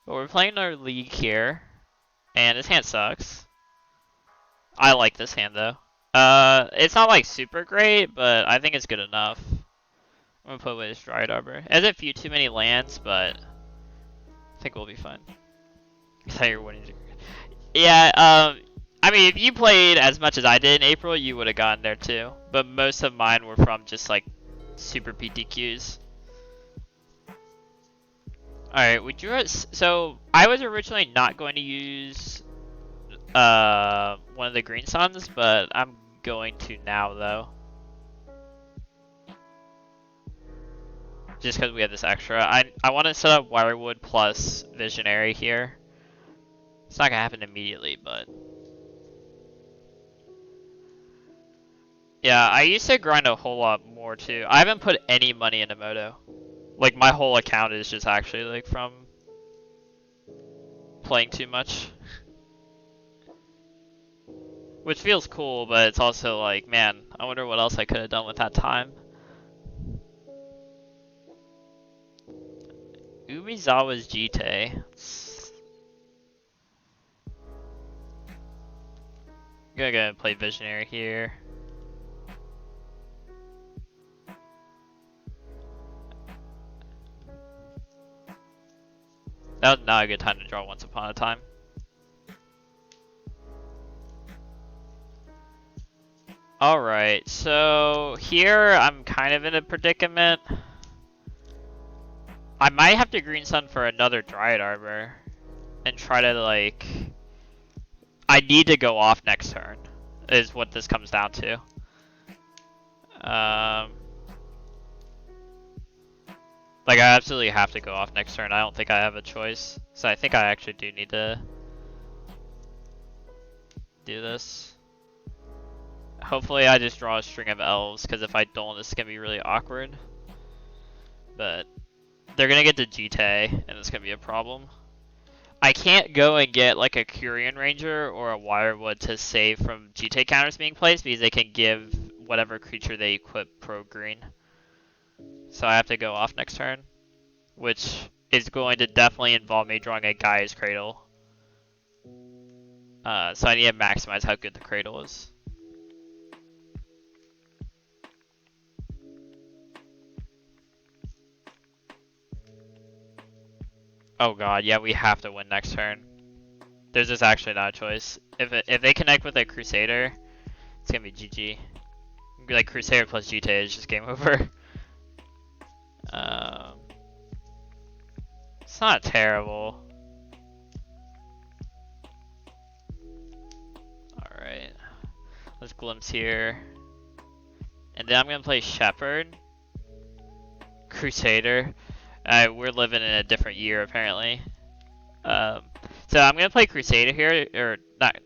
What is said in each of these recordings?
But we're playing our league here, and this hand sucks. I like this hand though. It's not like super great, but I think it's good enough. I'm gonna put away this Dryad Arbor. It has a few too many lands, but I think we'll be fine. How you're winning. Yeah, I mean, if you played as much as I did in April, you would have gotten there too. But most of mine were from just like super PTQs. Alright, we drew it. So I was originally not going to use one of the green suns, but I'm going to now though. Just because we have this extra. I want to set up Wirewood plus Visionary here. It's not gonna happen immediately, but yeah, I used to grind a whole lot more too. I haven't put any money into Moto. Like my whole account is just actually like from playing too much. Which feels cool, but it's also like, man, I wonder what else I could have done with that time. Umizawa's Jite. I'm gonna go play Visionary here. That was not a good time to draw Once Upon a Time. Alright, so here I'm kind of in a predicament. I might have to Green Sun for another Dryad Arbor and try to like... I need to go off next turn, is what this comes down to. Like I absolutely have to go off next turn. I don't think I have a choice. So I think I actually do need to do this. Hopefully I just draw a string of elves, because if I don't, this is going to be really awkward. But they're going to get to Jite, and it's going to be a problem. I can't go and get like a Curian Ranger or a Wirewood to save from Jite counters being placed, because they can give whatever creature they equip pro green. So I have to go off next turn, which is going to definitely involve me drawing a Gaia's Cradle. So I need to maximize how good the Cradle is. Oh god, yeah, we have to win next turn. There's just actually not a choice. If they connect with a Crusader, it's gonna be GG. Like Crusader plus Jite is just game over. It's not terrible. Alright. Let's glimpse here. And then I'm gonna play Shepherd. Crusader. We're living in a different year apparently. So I'm gonna play Crusader here, or not.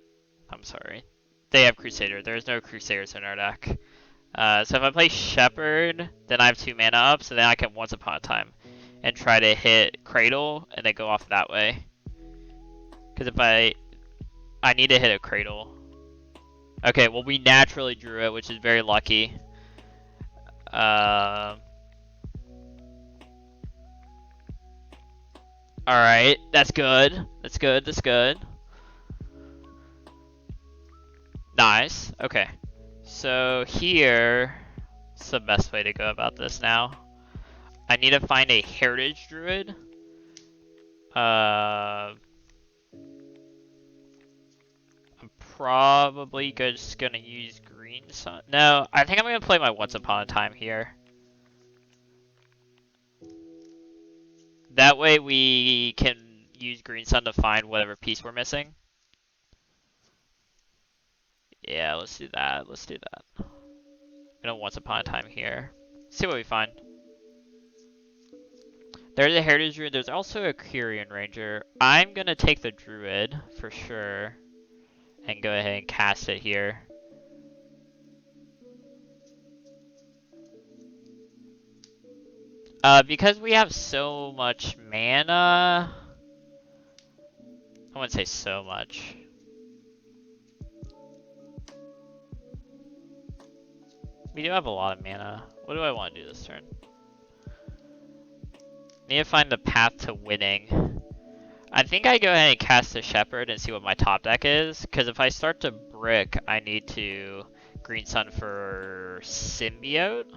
I'm sorry. They have Crusader. There's no Crusaders in our deck. So if I play Shepherd, then I have 2 mana up, so then I can Once Upon a Time and try to hit Cradle and then go off that way. Because if I need to hit a Cradle. Okay, well we naturally drew it, which is very lucky. Alright, that's good. That's good, that's good. Nice, okay. So here, it's the best way to go about this now. I need to find a Heritage Druid. I'm probably just gonna use Green Sun. No, I think I'm gonna play my Once Upon a Time here. That way we can use Green Sun to find whatever piece we're missing. Yeah, let's do that. Let's do that. I'm gonna Once Upon a Time here. See what we find. There's a Heritage Druid. There's also a Curian Ranger. I'm gonna take the Druid for sure and go ahead and cast it here. Because we have so much mana, I wouldn't say so much. We do have a lot of mana. What do I want to do this turn? Need to find the path to winning. I think I go ahead and cast the Shepherd and see what my top deck is, because if I start to brick, I need to Green Sun for Symbiote.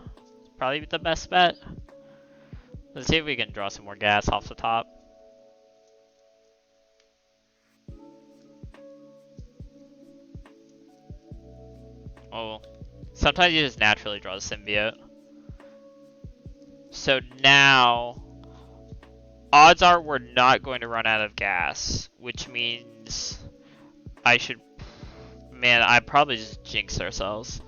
Probably the best bet. Let's see if we can draw some more gas off the top. Oh, sometimes you just naturally draw the Symbiote. So now, odds are we're not going to run out of gas, which means I should... Man, I probably just jinxed ourselves.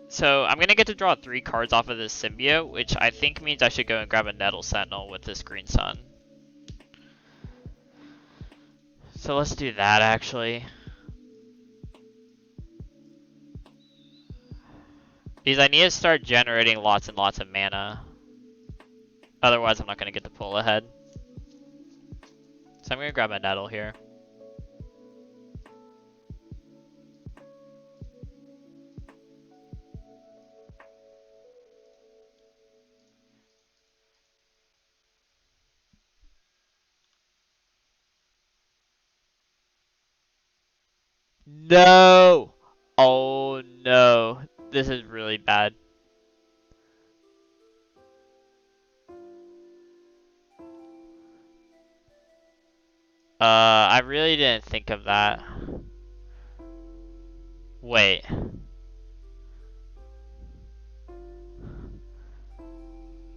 So I'm going to get to draw 3 cards off of this Symbiote, which I think means I should go and grab a Nettle Sentinel with this Green Sun. So let's do that, actually. Because I need to start generating lots and lots of mana. Otherwise, I'm not going to get the pull ahead. So I'm going to grab a Nettle here. No! Oh no. This is really bad. I really didn't think of that. Wait.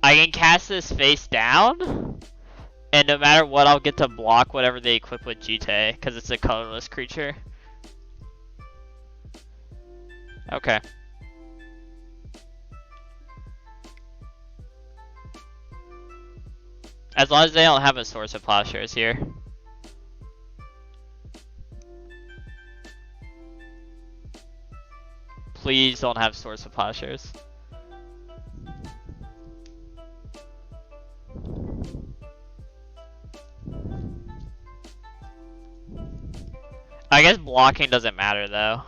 I can cast this face down? And no matter what, I'll get to block whatever they equip with Jite, because it's a colorless creature. Okay. As long as they don't have a Source of Plowshares here. Please don't have Source of Plowshares. I guess blocking doesn't matter though.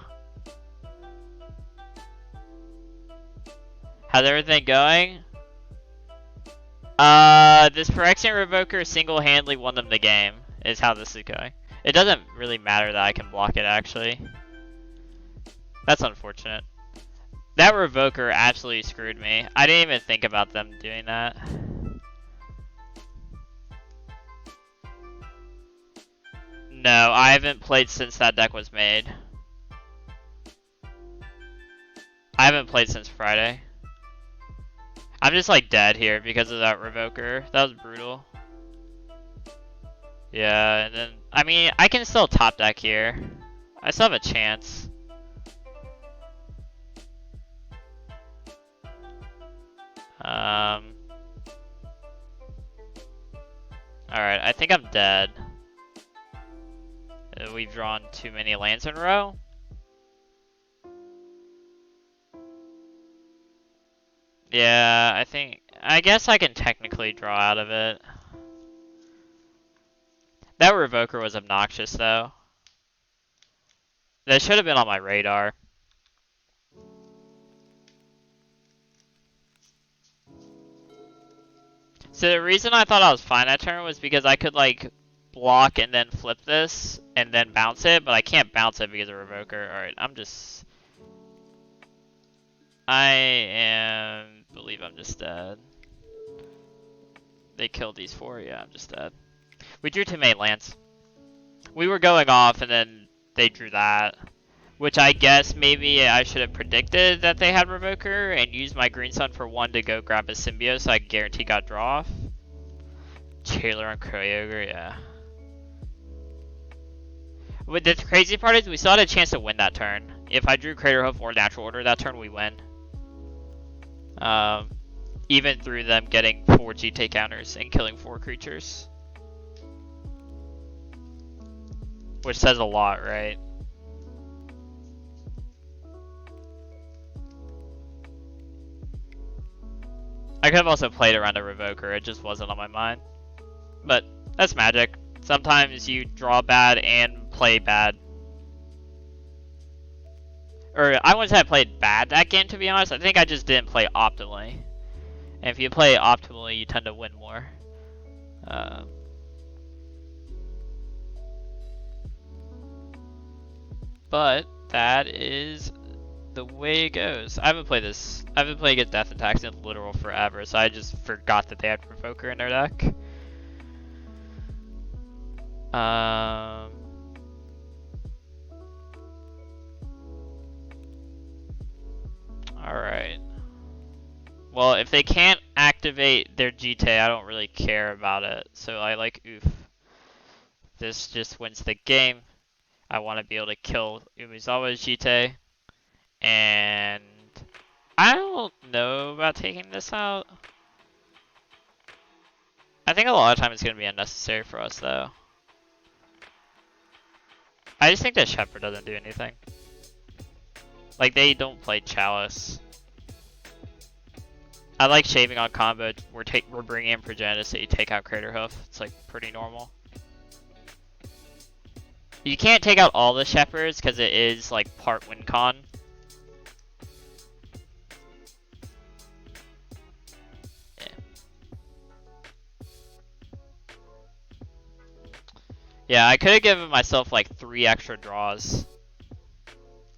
How's everything going? This Phyrexian Revoker single-handedly won them the game, is how this is going. It doesn't really matter that I can block it, actually. That's unfortunate. That Revoker absolutely screwed me. I didn't even think about them doing that. No, I haven't played since that deck was made. I haven't played since Friday. I'm just like dead here because of that Revoker. That was brutal. Yeah, and then, I mean, I can still top deck here. I still have a chance. Alright, I think I'm dead. We've drawn too many lands in a row. Yeah, I guess I can technically draw out of it. That Revoker was obnoxious though. That should have been on my radar. So the reason I thought I was fine that turn was because I could like block and then flip this and then bounce it, but I can't bounce it because of Revoker. Alright, believe I'm just dead. They killed these 4, yeah, I'm just dead. We drew too many lands. We were going off and then they drew that. Which I guess maybe I should have predicted that they had Revoker and used my Green Sun for 1 to go grab a Symbiote so I guarantee got draw off. Jailer on Kyogre, yeah. But the crazy part is we still had a chance to win that turn. If I drew Craterhoof or Natural Order that turn, we win. Even through them getting 4 GT counters and killing 4 creatures. Which says a lot, right? I could have also played around a Revoker, it just wasn't on my mind. But that's Magic. Sometimes you draw bad and play bad. Or I wouldn't say I played bad that game, to be honest. I think I just didn't play optimally. And if you play optimally, you tend to win more. But that is the way it goes. I haven't played this. I haven't played against Death and Tax in literal forever, so I just forgot that they had Provoker in their deck. Alright. Well, if they can't activate their GT, I don't really care about it. So I like oof. This just wins the game. I want to be able to kill Umezawa's GT. And I don't know about taking this out. I think a lot of time it's going to be unnecessary for us, though. I just think that Shepherd doesn't do anything. Like, they don't play Chalice. I like shaving on combo. We're bringing in Progenitus, so you take out Crater Hoof. It's like pretty normal. You can't take out all the Shepherds because it is like part win con. Yeah. Yeah, I could have given myself like 3 extra draws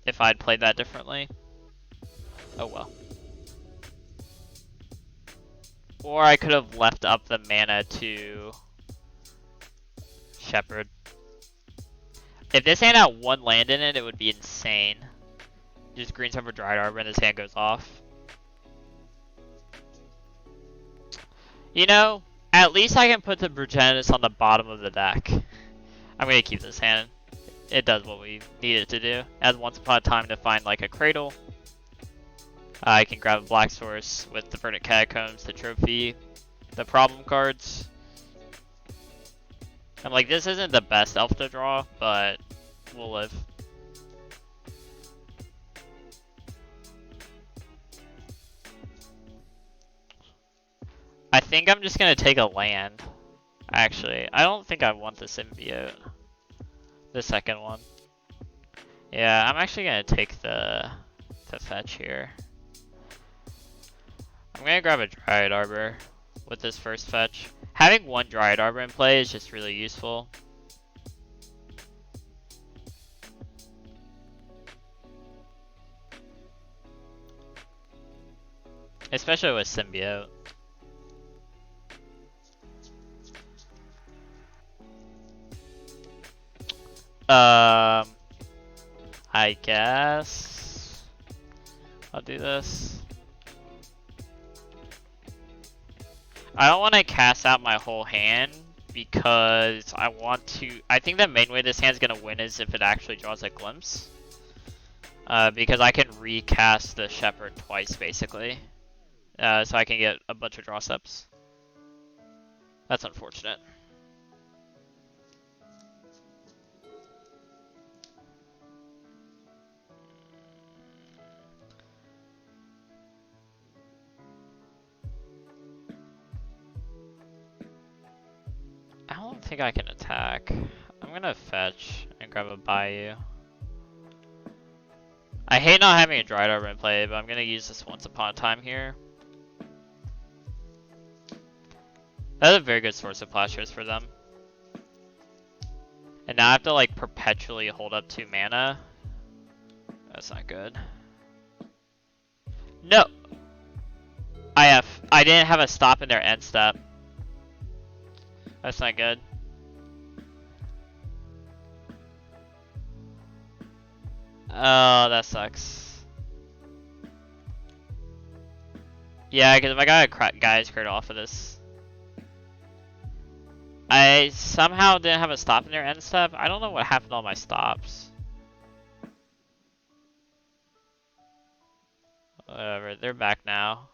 if I'd played that differently. Oh well. Or I could have left up the mana to Shepherd. If this hand had 1 land in it, it would be insane. Just greens over Dried Arbor and this hand goes off. You know, at least I can put the Progenitus on the bottom of the deck. I'm gonna keep this hand. It does what we need it to do. As once upon a time to find like a Cradle. I can grab a Black Source with the Verdant Catacombs to trophy the problem cards. I'm like, this isn't the best elf to draw, but we'll live. I think I'm just gonna take a land. Actually, I don't think I want the Symbiote. The second one. Yeah, I'm actually gonna take the fetch here. I'm gonna grab a Dryad Arbor with this first fetch. Having 1 Dryad Arbor in play is just really useful. Especially with Symbiote. I guess I'll do this. I don't want to cast out my whole hand because I want to. I think the main way this hand's gonna win is if it actually draws a Glimpse. Because I can recast the Shepherd twice basically, so I can get a bunch of draw steps. That's unfortunate. I don't think I can attack. I'm gonna fetch and grab a Bayou. I hate not having a Dried Arbor in play, but I'm gonna use this once upon a time here. That's a very good source of plasters for them. And now I have to like perpetually hold up 2 mana. That's not good. No! I didn't have a stop in their end step. That's not good. Oh, that sucks. Yeah, because if I got a Guy's Cradle off of this. I somehow didn't have a stop in their end step. I don't know what happened to all my stops. Whatever, they're back now.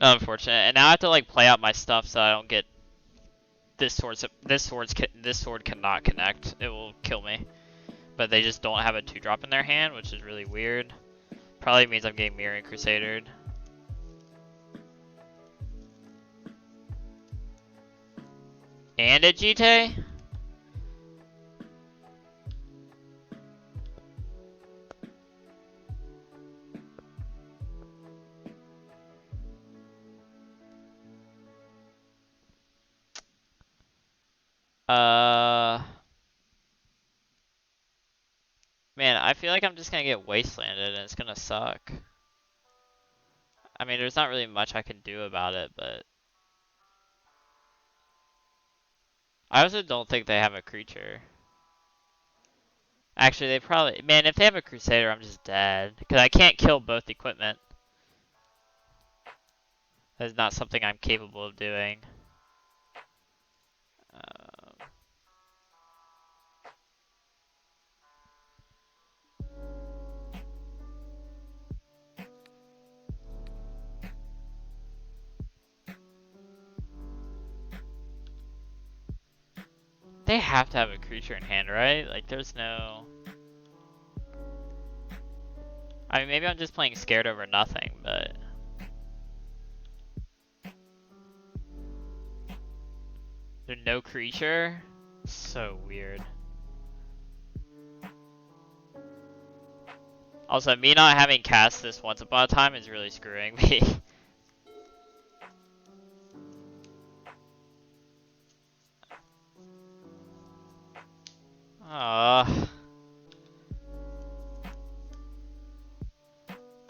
Unfortunate, and now I have to like play out my stuff so I don't get this sword cannot connect. It will kill me. But they just don't have a 2-drop in their hand, which is really weird. Probably means I'm getting Mirroring Crusadered. And a GT? I feel like I'm just gonna get wastelanded and it's gonna suck. I mean, there's not really much I can do about it, but I also don't think they have a creature. Actually, they probably... Man, if they have a Crusader, I'm just dead. Because I can't kill both equipment. That's not something I'm capable of doing. They have to have a creature in hand, right? Like, there's no... I mean, maybe I'm just playing scared over nothing, but... There's no creature? So weird. Also, me not having cast this once upon a time is really screwing me. I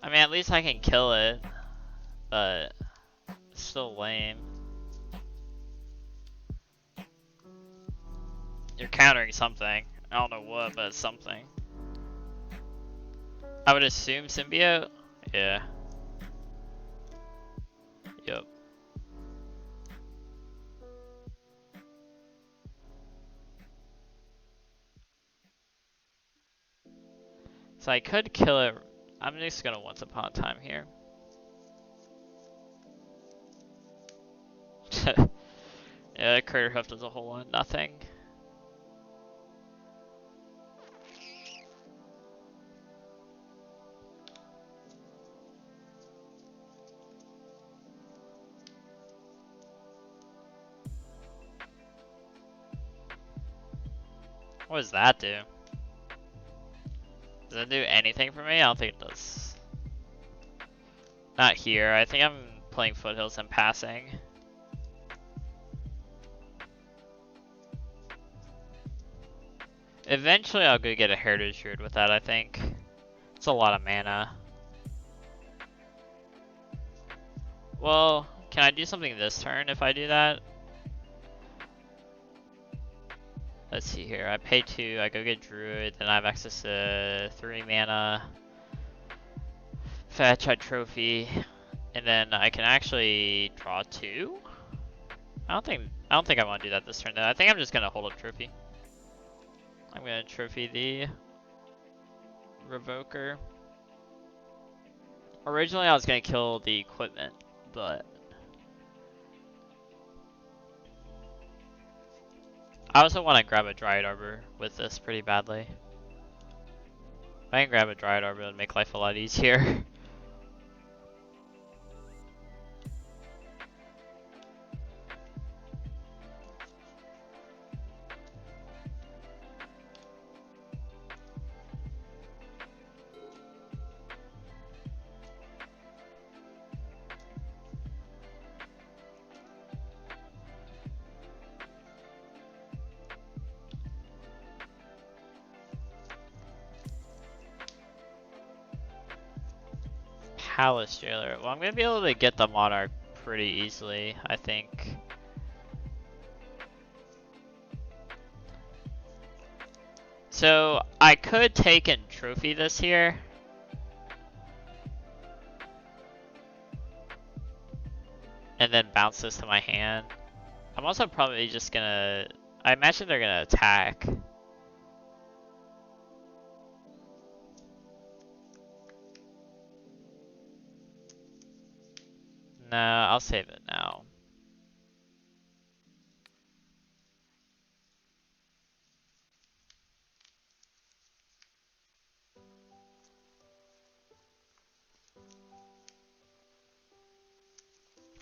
mean, at least I can kill it, but it's still lame. You're countering something. I don't know what, but it's something. I would assume symbiote? Yeah. Yep. So I could kill it. I'm just gonna once upon a time here. Yeah, Crater Hoof does a whole lot of nothing. What does that do? Does it do anything for me? I don't think it does. Not here. I think I'm playing Foothills and passing. Eventually I'll go get a Heritage Druid with that, I think. It's a lot of mana. Well, can I do something this turn if I do that? Let's see here. I pay 2, I go get Druid, then I have access to 3 mana. Fetch, I trophy, and then I can actually draw 2? I don't think I want to do that this turn though. I think I'm just gonna hold up trophy. I'm gonna trophy the Revoker. Originally I was gonna kill the equipment, but I also want to grab a Dryad Arbor with this pretty badly. If I can grab a Dryad Arbor, it would make life a lot easier. Palace Jailer. Well, I'm gonna be able to get the Monarch pretty easily, I think. So I could take and trophy this here. And then bounce this to my hand. I'm also probably just gonna... I imagine they're gonna attack. No, I'll save it now.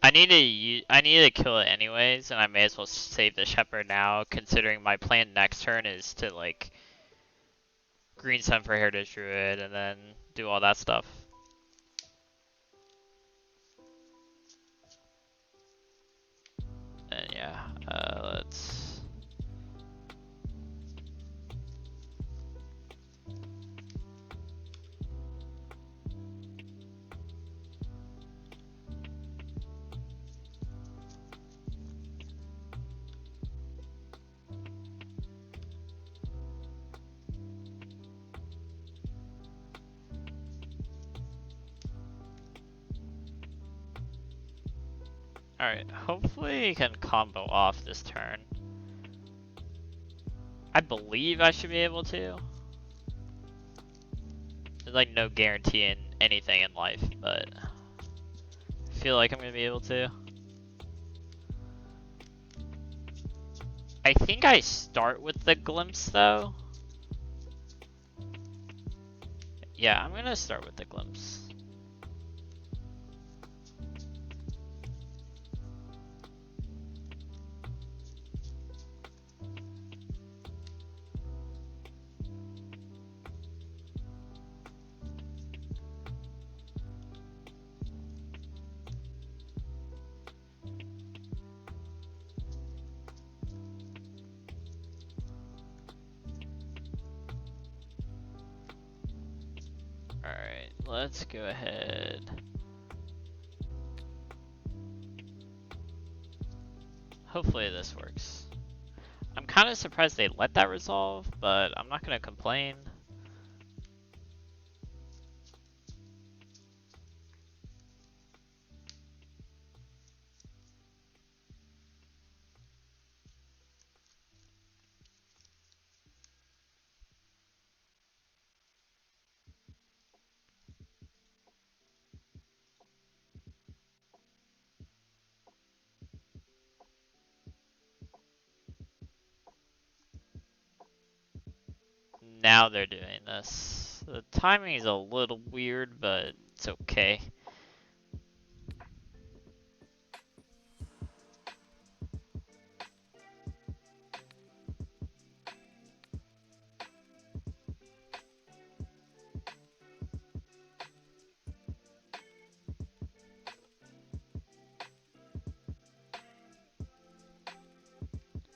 I need to kill it anyways, and I may as well save the Shepherd now, considering my plan next turn is to like green sun for Heritage Druid and then do all that stuff. And yeah, let's... Alright, hopefully he can combo off this turn. I believe I should be able to. There's like no guarantee in anything in life, but I feel like I'm gonna be able to. I think I start with the glimpse though. Yeah, I'm gonna start with the glimpse. Alright, let's go ahead. Hopefully this works. I'm kind of surprised they let that resolve, but I'm not gonna complain. Now they're doing this. The timing is a little weird, but it's okay.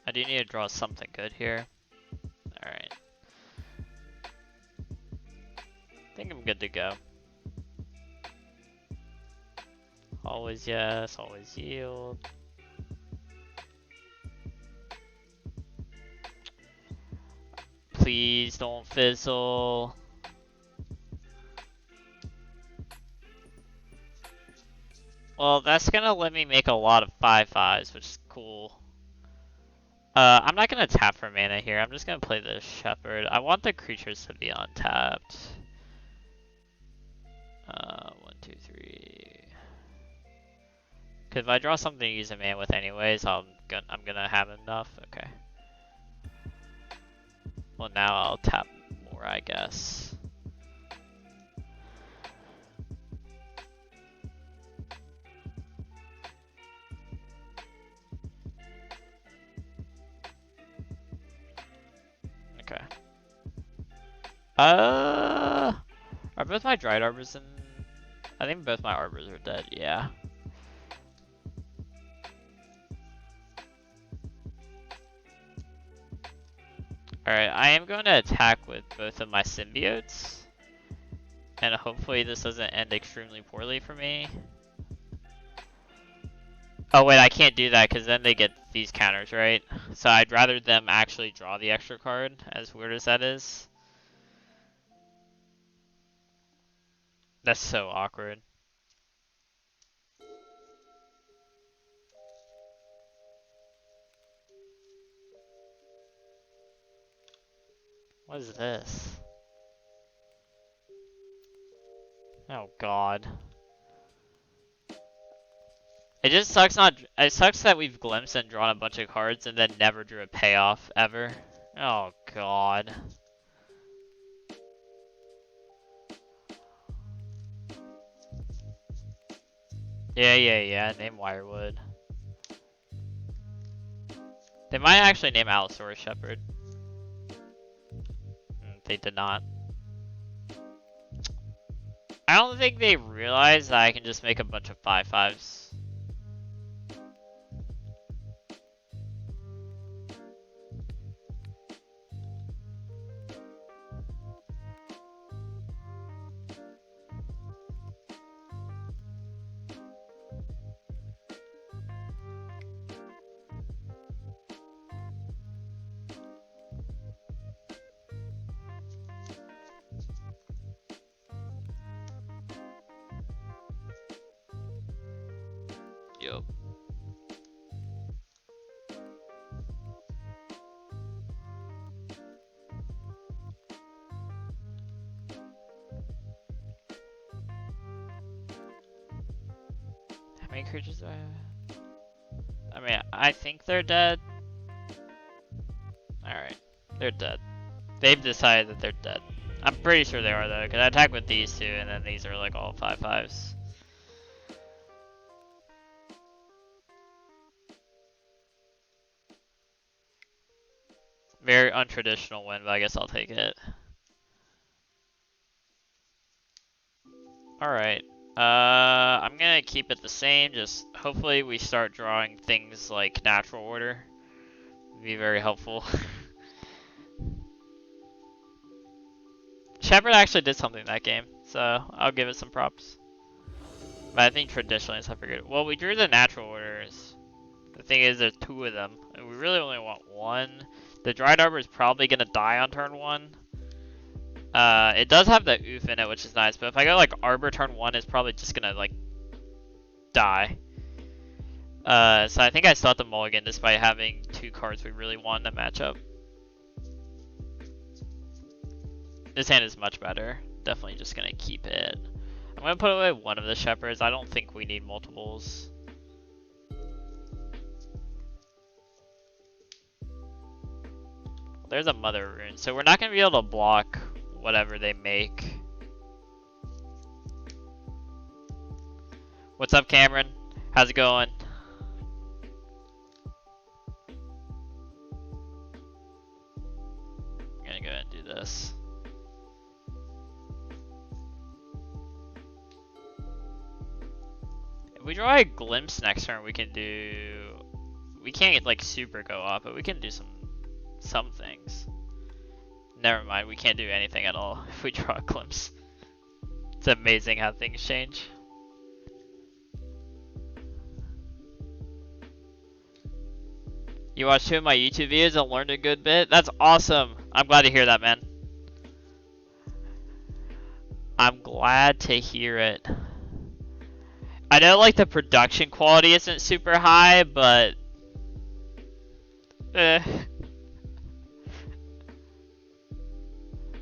I do need to draw something good here. Alright. I think I'm good to go. Always yes, always yield. Please don't fizzle. Well, that's gonna let me make a lot of 5/5s, which is cool. I'm not gonna tap for mana here. I'm just gonna play the Shepherd. I want the creatures to be untapped. 1, 2, 3. Cause if I draw something to use a mana with anyways, I'm gonna have enough. Okay. Well, now I'll tap more, I guess. Okay. Are both my Dried Arbors in? I think both my Arbors are dead, yeah. Alright, I am going to attack with both of my Symbiotes. And hopefully this doesn't end extremely poorly for me. Oh wait, I can't do that because then they get these counters, right? So I'd rather them actually draw the extra card, as weird as that is. That's so awkward. What is this? Oh god. It just sucks it sucks that we've glimpsed and drawn a bunch of cards and then never drew a payoff ever. Oh god. Yeah, name Wirewood. They might actually name Allosaurus Shepherd. They did not. I don't think they realize that I can just make a bunch of 5/5s. many creatures do I have? I mean, I think they're dead. Alright, they're dead. They've decided that they're dead. I'm pretty sure they are though, because I attack with these two, and then these are like all 5/5s. Very untraditional win, but I guess I'll take it. Alright. I'm gonna keep it the same, just hopefully we start drawing things like natural order. Be very helpful. Shepard actually did something that game, so I'll give it some props. But I think traditionally it's not very good. Well, we drew the natural orders. The thing is, there's 2 of them, and we really only want 1. The Dried Arbor is probably gonna die on turn 1. It does have the oof in it, which is nice, but if I go like Arbor turn 1, it's probably just gonna like die. So I think I still have to mulligan despite having 2 cards we really want in the matchup. This hand is much better. Definitely just gonna keep it. I'm gonna put away one of the Shepherds. I don't think we need multiples. There's a Mother Rune, so we're not gonna be able to block whatever they make. What's up, Cameron? How's it going? I'm gonna go ahead and do this. If we draw a Glimpse next turn, we can do... We can't like super go off, but we can do some things. Never mind, we can't do anything at all if we draw a Glimpse. It's amazing how things change. You watched 2 of my YouTube videos and learned a good bit? That's awesome! I'm glad to hear that, man. I'm glad to hear it. I know like the production quality isn't super high, but...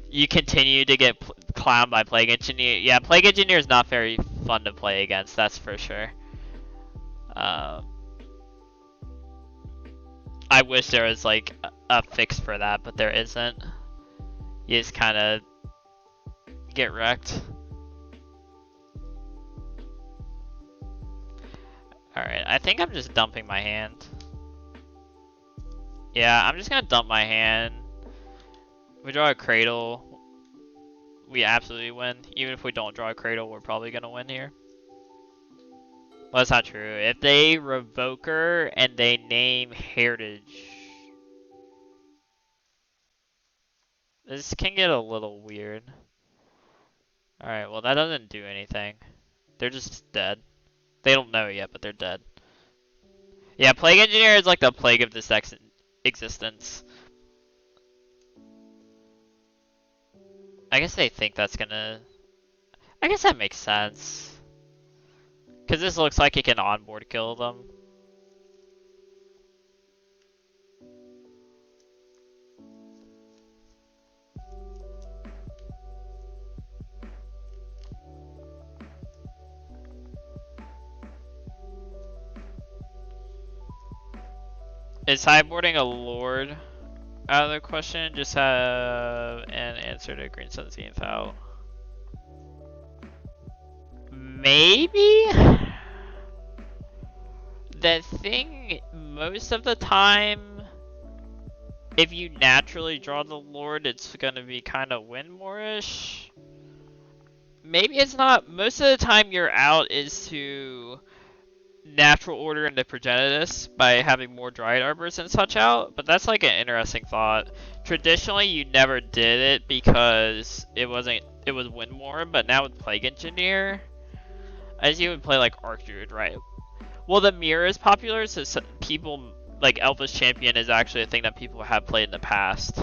You continue to get clowned by Plague Engineer. Yeah, Plague Engineer is not very fun to play against, that's for sure. I wish there was like a fix for that, but there isn't. You just kind of get wrecked. Alright, I think I'm just dumping my hand. Yeah, I'm just gonna dump my hand. If we draw a Cradle, we absolutely win. Even if we don't draw a Cradle, we're probably gonna win here. Well, that's not true. If they Revoker and they name Heritage, this can get a little weird. Alright, well that doesn't do anything. They're just dead. They don't know yet, but they're dead. Yeah, Plague Engineer is like the plague of this existence. I guess they think that's gonna... I guess that makes sense. Because this looks like it can onboard kill them. Is sideboarding a Lord out of the question? Just have an answer to Green Sun's 17th out. Maybe? The thing, most of the time, if you naturally draw the Lord, it's gonna be kind of win more-ish. Maybe it's not. Most of the time your out is to natural order into Progenitus by having more Dried Arbors and such out, but that's like an interesting thought. Traditionally, you never did it because it was win more, but now with Plague Engineer, as you would play like Archdruid, right? Well, the mirror is popular, so people like Elves Champion is actually a thing that people have played in the past.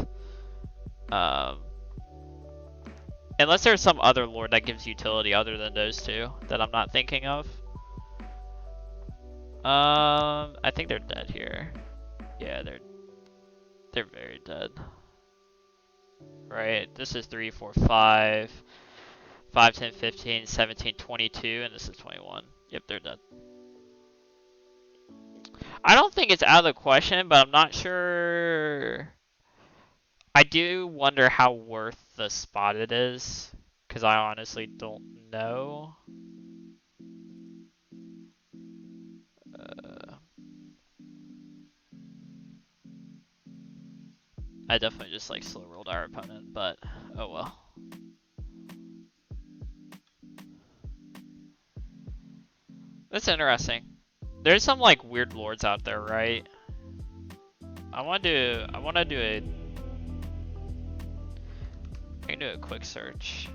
Unless there's some other lord that gives utility other than those 2 that I'm not thinking of. I think they're dead here. Yeah, they're very dead. Right, this is 3, 4, 5, 5, 10, 15, 17, 22, and this is 21. Yep, they're dead. I don't think it's out of the question, but I'm not sure. I do wonder how worth the spot it is, because I honestly don't know. Uh, I definitely just like slow rolled our opponent, but oh well. That's interesting. There's some like weird lords out there, right? I want to do a. I can do a quick search.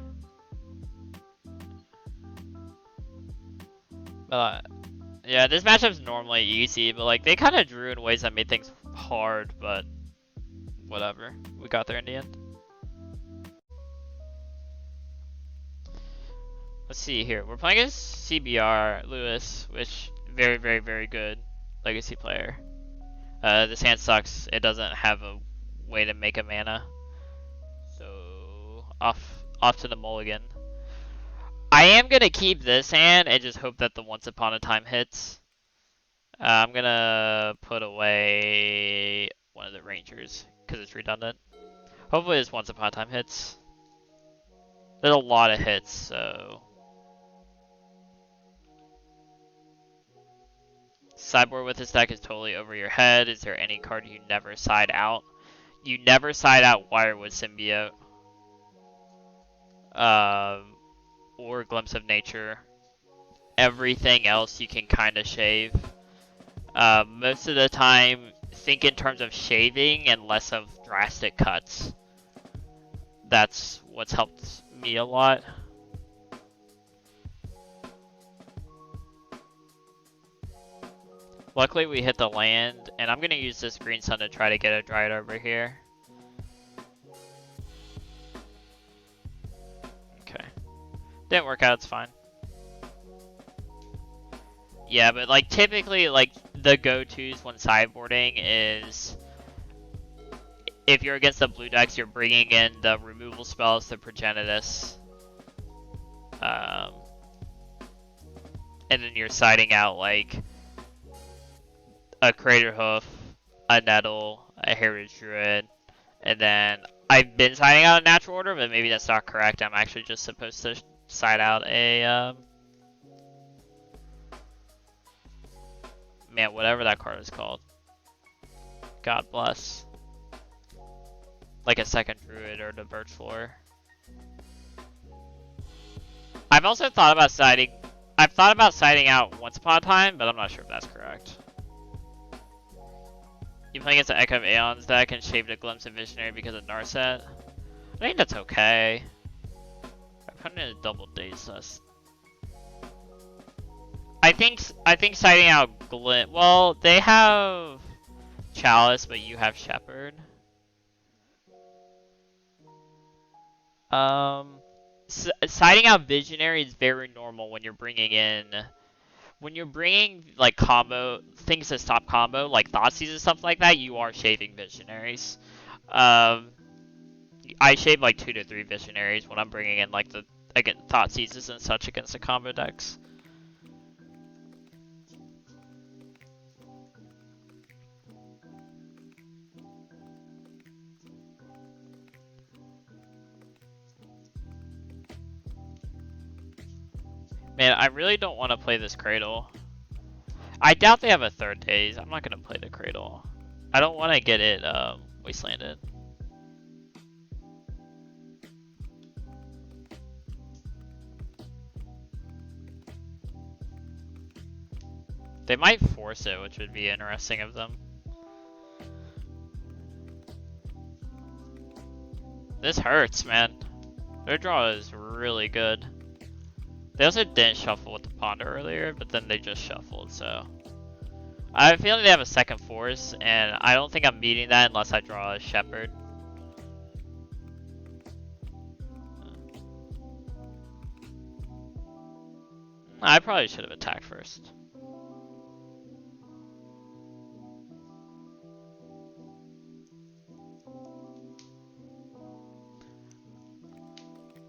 Yeah, this matchup's normally easy, but like they kind of drew in ways that made things hard, but whatever. We got there in the end. Let's see here. We're playing against CBR Lewis, which very, very, very good legacy player. This hand sucks. It doesn't have a way to make a mana. So off to the mulligan. I am gonna keep this hand and just hope that the Once Upon a Time hits. I'm gonna put away one of the Rangers because it's redundant. Hopefully this Once Upon a Time hits. There's a lot of hits, so. Sideboard with this deck is totally over your head. Is there any card you never side out? You never side out Wirewood Symbiote. Or Glimpse of Nature. Everything else you can kind of shave. Most of the time, think in terms of shaving and less of drastic cuts. That's what's helped me a lot. Luckily we hit the land, and I'm gonna use this Green Sun to try to get a Dryad over here. Okay. Didn't work out, it's fine. Yeah, but like typically like the go-tos when sideboarding is if you're against the blue decks, you're bringing in the removal spells, the Progenitus. And then you're siding out like a Crater Hoof, a Nettle, a Heritage Druid, and then I've been siding out a Natural Order, but maybe that's not correct. I'm actually just supposed to side out a man, whatever that card is called. God bless. Like a second Druid or the Birch Floor. I've also thought about siding. I've thought about siding out Once Upon a Time, but I'm not sure if that's correct. You play against the Echo of Aeons deck and shaved a Glimpse of Visionary because of Narset. I think that's okay. I put in a double Daze Dust. I think siding out Glint. Well, they have Chalice, but you have Shepherd. Siding out Visionary is very normal when you're bringing in. When you're bringing like combo things that stop combo, like Thoughtseize and stuff like that, you are shaving Visionaries. I shave like 2 to 3 Visionaries when I'm bringing in like the Thoughtseizes and such against the combo decks. Man, I really don't want to play this Cradle. I doubt they have a third Daze. I'm not going to play the Cradle. I don't want to get it wastelanded. They might force it, which would be interesting of them. This hurts, man. Their draw is really good. They also didn't shuffle with the Ponder earlier, but then they just shuffled, so. I have a feeling they have a second force, and I don't think I'm meeting that unless I draw a Shepherd. I probably should have attacked first.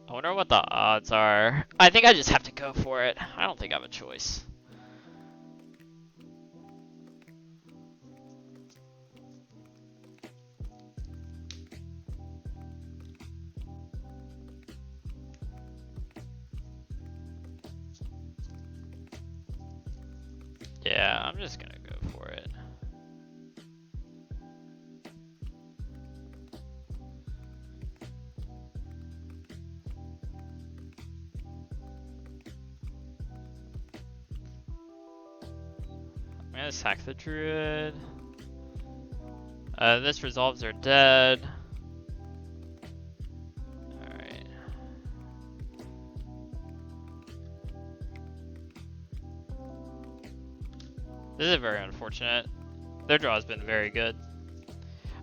I wonder what the odds are. I think I just have to go for it. I don't think I have a choice. Yeah, I'm just gonna go for it. I'm gonna sack the druid. This resolves are dead. Alright. This is very unfortunate. Their draw has been very good.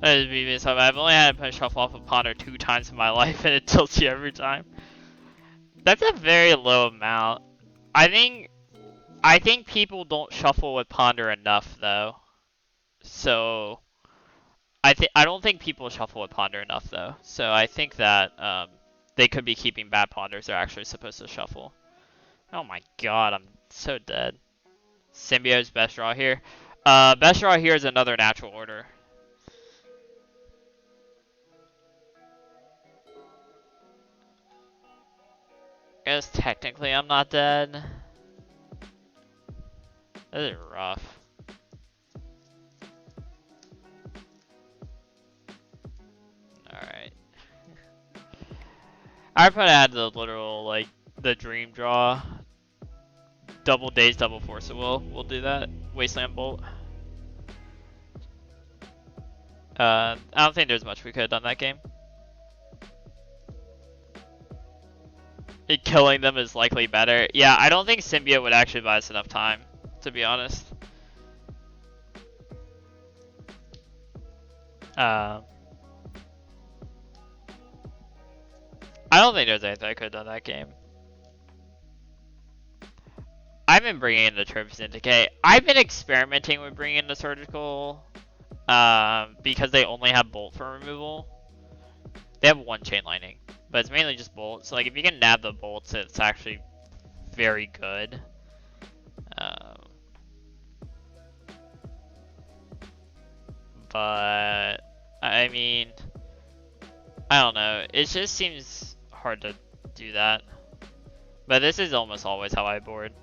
I've only had to shuffle off a ponder 2 times in my life and it tilts you every time. That's a very low amount. I think people don't shuffle with ponder enough though. So I don't think people shuffle with ponder enough though. So I think that they could be keeping bad ponders they're actually supposed to shuffle. Oh my god, I'm so dead. Symbio's best draw here. Best draw here is another natural order. I guess technically I'm not dead. This is rough. Alright. I probably had the literal, like, the dream draw. Double days, double force of will. We'll do that. Wasteland Bolt. I don't think there's much we could have done that game. Killing them is likely better. Yeah, I don't think Symbiote would actually buy us enough time, to be honest. I don't think there's anything I could have done that game. I've been bringing in the Trophies in Decay. I've been experimenting with bringing in the Surgical because they only have Bolt for removal. They have 1 Chain Lightning, but it's mainly just Bolts. So, like, if you can nab the Bolts, it's actually very good. But, I mean, I don't know. It just seems hard to do that. But this is almost always how I board.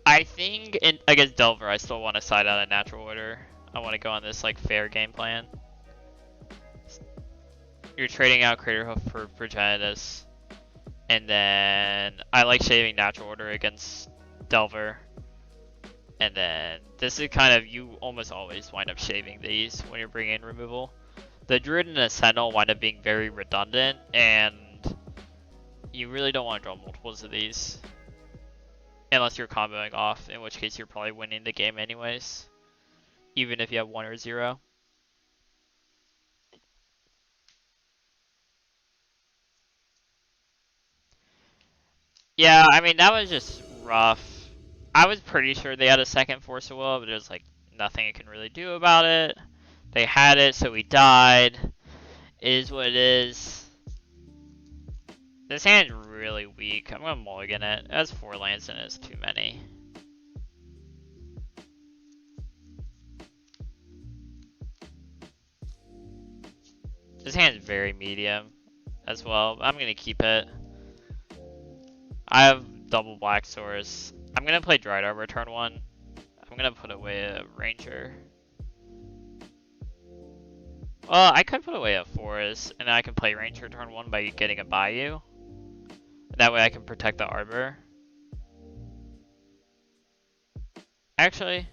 I think against Delver, I still want to side out a natural order. I want to go on this like fair game plan. You're trading out Crater Hoof for Progenitus. And then I like shaving natural order against Delver. And then this is kind of, you almost always wind up shaving these when you're bringing in removal. The Druid and the Sentinel wind up being very redundant, and you really don't want to draw multiples of these. Unless you're comboing off, in which case you're probably winning the game anyways. Even if you have 1 or 0. Yeah, I mean, that was just rough. I was pretty sure they had a second Force of Will, but there's like nothing it can really do about it. They had it, so we died. It is what it is. This hand's really weak. I'm gonna mulligan it. It has 4 lands and it's too many. This hand's very medium as well. I'm gonna keep it. I have double Black Source. I'm gonna play Dried Arbor turn 1. I'm gonna put away a Ranger. Well, I could put away a Forest, and then I can play Ranger turn 1 by getting a Bayou. That way I can protect the Arbor. Actually,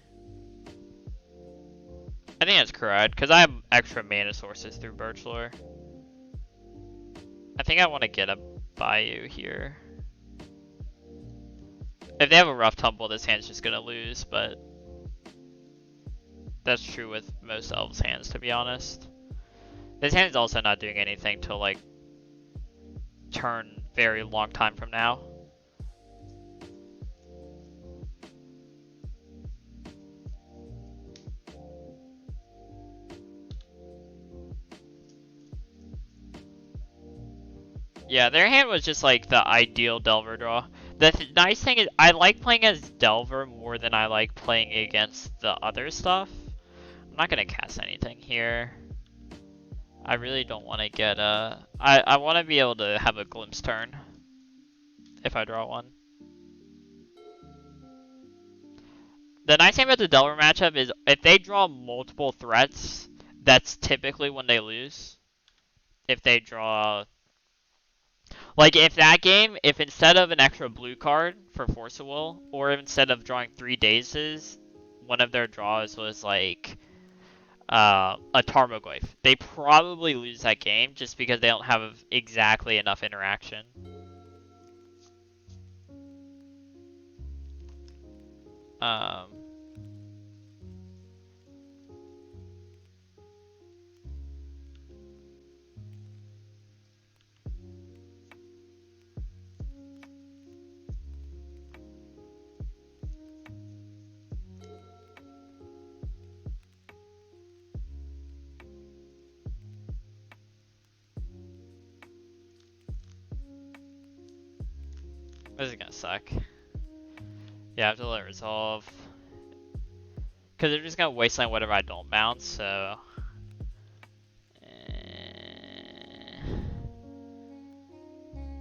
I think that's correct, because I have extra mana sources through Birchlore. I think I want to get a Bayou here. If they have a rough tumble, this hand's just going to lose, but that's true with most Elves hands, to be honest. This hand's also not doing anything till, like, turn very long time from now. Yeah, their hand was just like the ideal Delver draw. The nice thing is, I like playing as Delver more than I like playing against the other stuff. I'm not gonna cast anything here. I really don't want to get a... I want to be able to have a Glimpse turn if I draw one. The nice thing about the Delaware matchup is if they draw multiple threats, that's typically when they lose. If they draw, like if that game, if instead of an extra blue card for Force of Will, or instead of drawing 3 dazes, one of their draws was like a Tarmogoyf, they probably lose that game just because they don't have exactly enough interaction. This is gonna suck. Yeah, I have to let it resolve. Because they're just gonna wasteland whatever I don't bounce, so.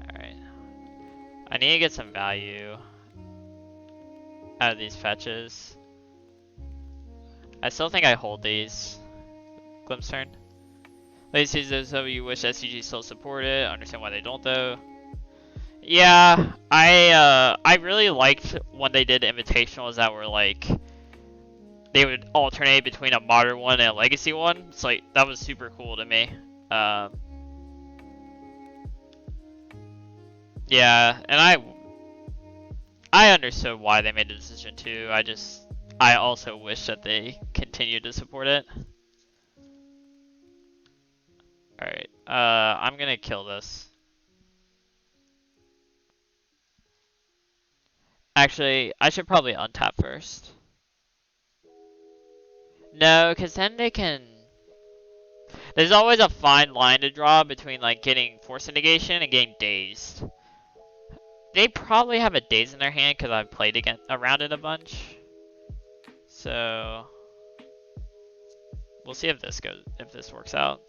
Alright. I need to get some value out of these fetches. I still think I hold these. Glimpse turn. Ladies and gentlemen, you wish SCG still support it. I understand why they don't though. Yeah, I really liked when they did invitationals that were like they would alternate between a modern one and a legacy one. It's like that was super cool to me. Yeah, and I understood why they made the decision too. I also wish that they continued to support it. Alright, I'm gonna kill this. Actually, I should probably untap first. No, because then they can... There's always a fine line to draw between like getting Force Negation and getting Dazed. They probably have a Daze in their hand because I've played around it a bunch. So... We'll see if this works out.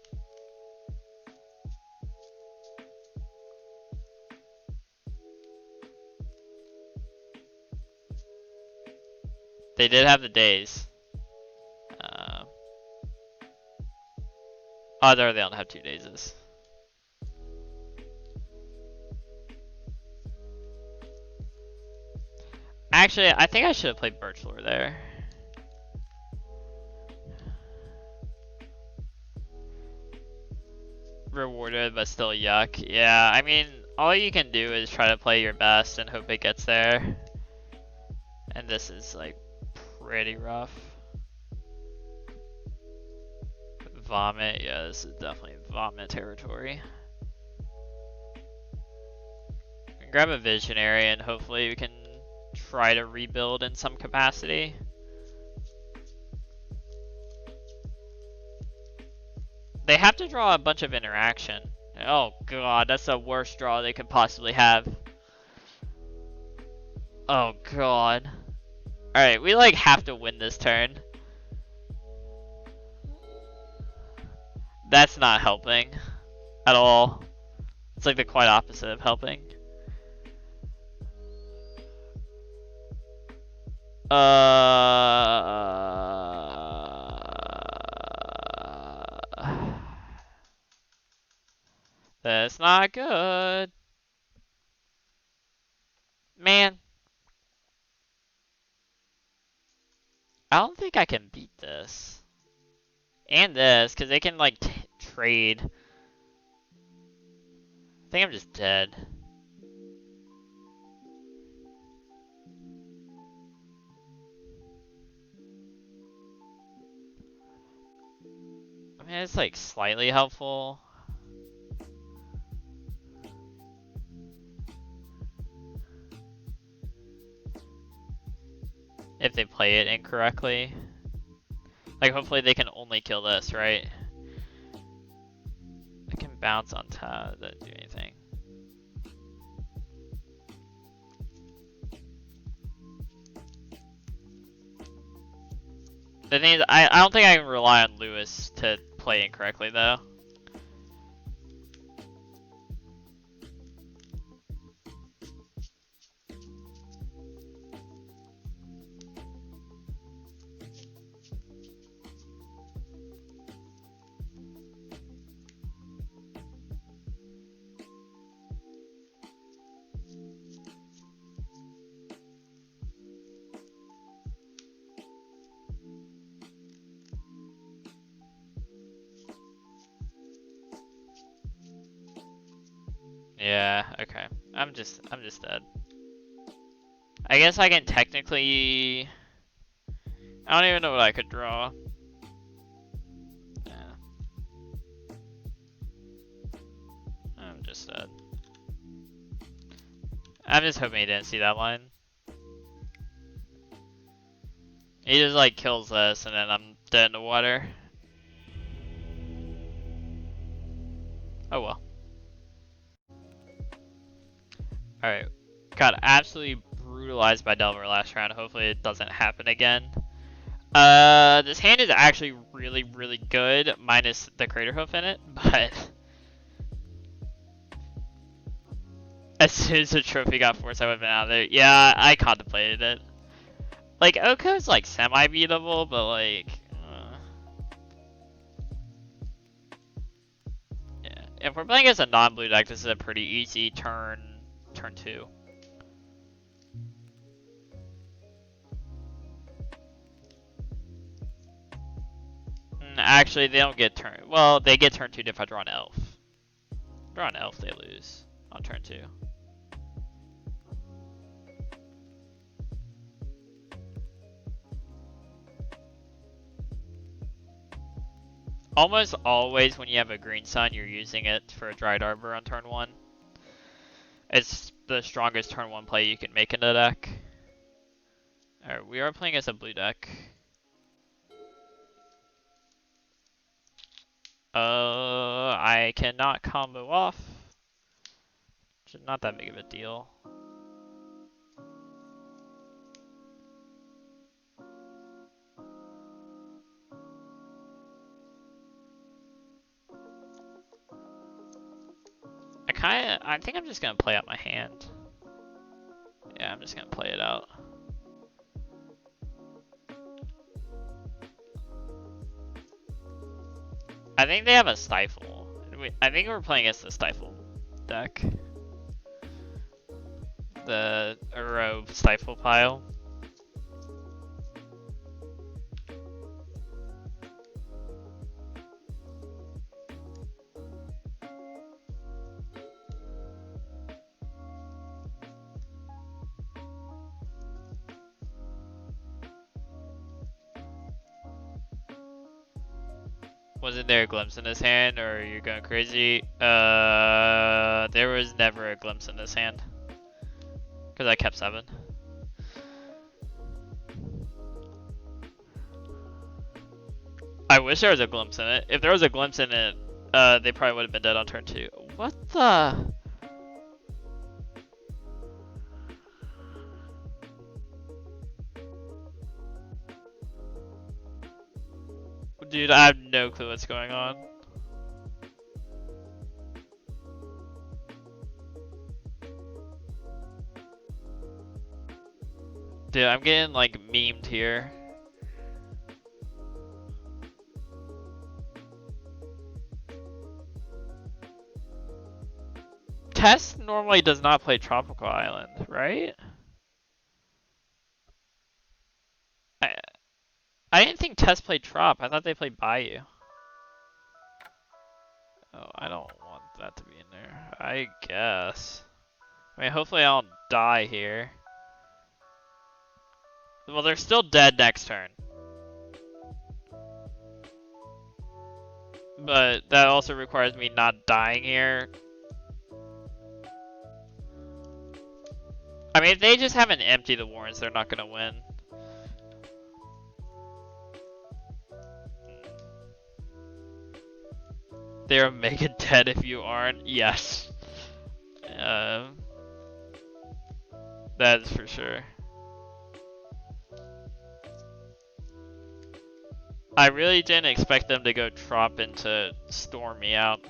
They did have the Daze. Oh, they don't have 2 Dazes. Actually, I think I should have played Birchlore there. Rewarded, but still yuck. Yeah, I mean, all you can do is try to play your best and hope it gets there. And this is like pretty rough. Vomit, yeah, this is definitely vomit territory. Grab a Visionary and hopefully we can try to rebuild in some capacity. They have to draw a bunch of interaction. Oh god, that's the worst draw they could possibly have. Oh god. Alright, we like have to win this turn. That's not helping at all. It's like the quite opposite of helping. That's not good. Man. I don't think I can beat this. And this, because they can like trade. I think I'm just dead. I mean, it's like slightly helpful. If they play it incorrectly. Like, hopefully they can only kill this, right? I can bounce on top, that doesn't do anything. The thing is, I don't think I can rely on Lewis to play incorrectly, though. Yeah, okay. I'm just dead. I guess I can technically... I don't even know what I could draw. Yeah. I'm just dead. I'm just hoping he didn't see that line. He just like kills this and then I'm dead in the water. Oh well. Alright. Got absolutely brutalized by Delver last round. Hopefully it doesn't happen again. This hand is actually really, really good, minus the Crater Hoof in it, but... As soon as the trophy got forced, I would have been out of there. Yeah, I contemplated it. Like, Oko's like semi-beatable, but like... yeah. If we're playing as a non-blue deck, this is a pretty easy turn 2. Actually, they don't get turn... Well, they get turn 2 if I draw an Elf. Draw an Elf, they lose on turn 2. Almost always when you have a green sun, you're using it for a Dried Arbor on turn 1. It's the strongest turn 1 play you can make in the deck. Alright, we are playing as a blue deck. I cannot combo off. Which is not that big of a deal. I think I'm just gonna play out my hand. Yeah, I'm just gonna play it out. I think they have a Stifle. I think we're playing against the Stifle deck. The Uro Stifle pile. Wasn't there a glimpse in this hand, or are you going crazy? There was never a glimpse in this hand. Because I kept 7. I wish there was a glimpse in it. If there was a glimpse in it, they probably would have been dead on turn 2. What the? Dude, I have no clue what's going on. Dude, I'm getting like memed here. Tess normally does not play Tropical Island, right? I didn't think Tess played Trop. I thought they played Bayou. Oh, I don't want that to be in there. I guess. I mean, hopefully I don't die here. Well, they're still dead next turn. But that also requires me not dying here. I mean, if they just haven't emptied the warrants, they're not gonna win. They're mega dead if you aren't. Yes. That's for sure. I really didn't expect them to go Trop into Storm me out.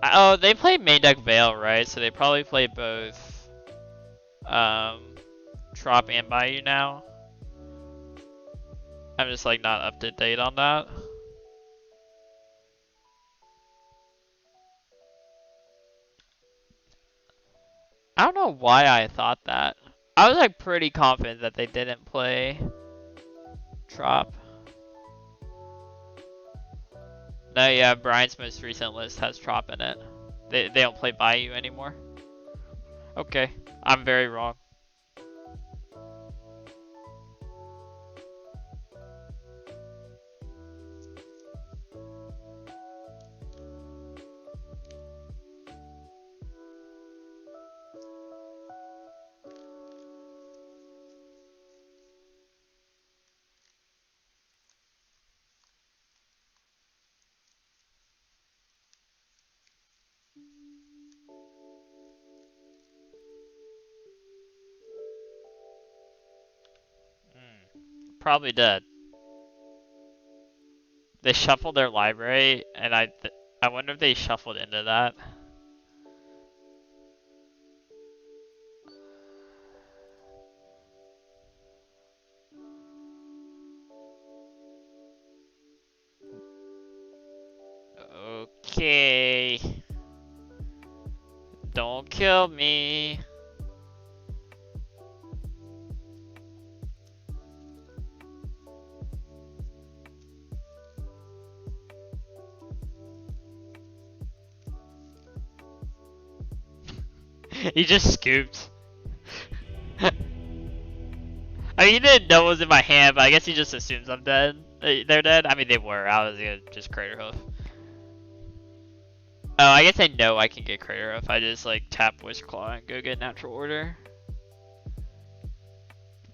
Oh, they play main deck Veil, right? So they probably play both Trop and Bayou now. I'm just like not up to date on that. I don't know why I thought that. I was like pretty confident that they didn't play Trop. No, yeah, Brian's most recent list has Trop in it. They don't play Bayou anymore. Okay, I'm very wrong. Probably dead. They shuffled their library, and I wonder if they shuffled into that. Okay. Don't kill me. He just scooped. I mean, he didn't know it was in my hand, but I guess he just assumes I'm dead. They're dead? I mean, they were. I was gonna just Crater Hoof. Oh, I guess I know I can get Crater Hoof. I just, like, tap Witch Claw and go get Natural Order.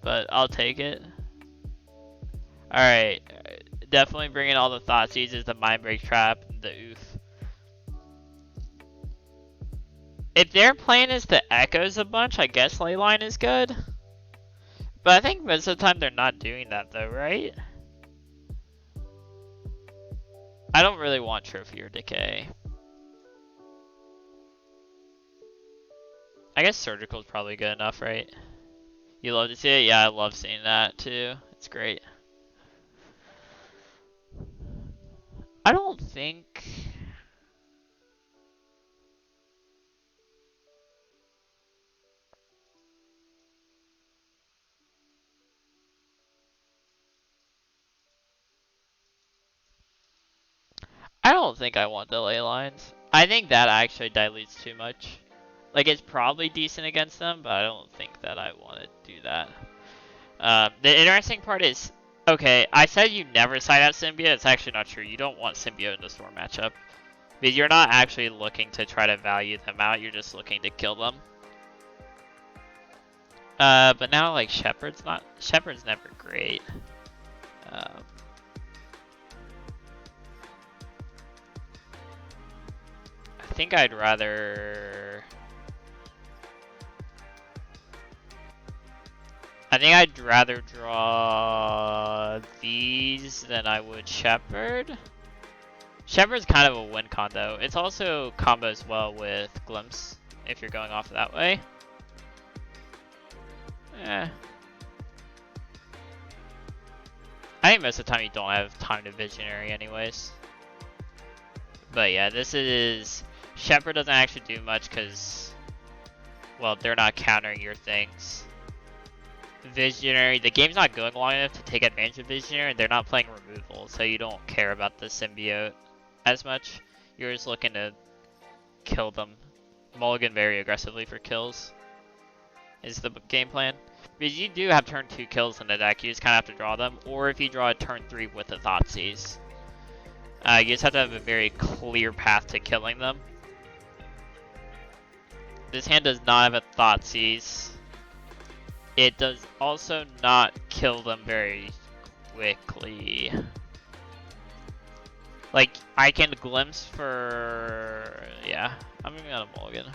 But I'll take it. Alright. Definitely bringing all the Thoughtseize is the Mind Break Trap, the Oof. If their plan is to Echoes a bunch, I guess Leyline is good. But I think most of the time they're not doing that though, right? I don't really want Trophy or Decay. I guess Surgical is probably good enough, right? You love to see it? Yeah, I love seeing that too. It's great. I don't think... I don't think I want delay lines. I think that actually dilutes too much. Like, it's probably decent against them, but I don't think that I want to do that. The interesting part is, okay, I said you never side out Symbiote. It's actually not true. You don't want Symbiote in the Storm matchup. Because you're not actually looking to try to value them out. You're just looking to kill them. But now, like, Shepherd's never great. I think I'd rather... draw these than I would Shepherd. Shepherd's kind of a win con though. It's also combos well with Glimpse if you're going off that way. I think most of the time you don't have time to Visionary anyways. But yeah, this is... Shepherd doesn't actually do much because, well, they're not countering your things. Visionary, the game's not going long enough to take advantage of Visionary, and they're not playing removal, so you don't care about the Symbiote as much. You're just looking to kill them. Mulligan very aggressively for kills is the game plan. Because you do have turn 2 kills in the deck, you just kind of have to draw them, or if you draw a turn 3 with the Thoughtseize. You just have to have a very clear path to killing them. This hand does not have a Thoughtseize. It does also not kill them very quickly. Like, I can glimpse for... yeah, I'm gonna mulligan.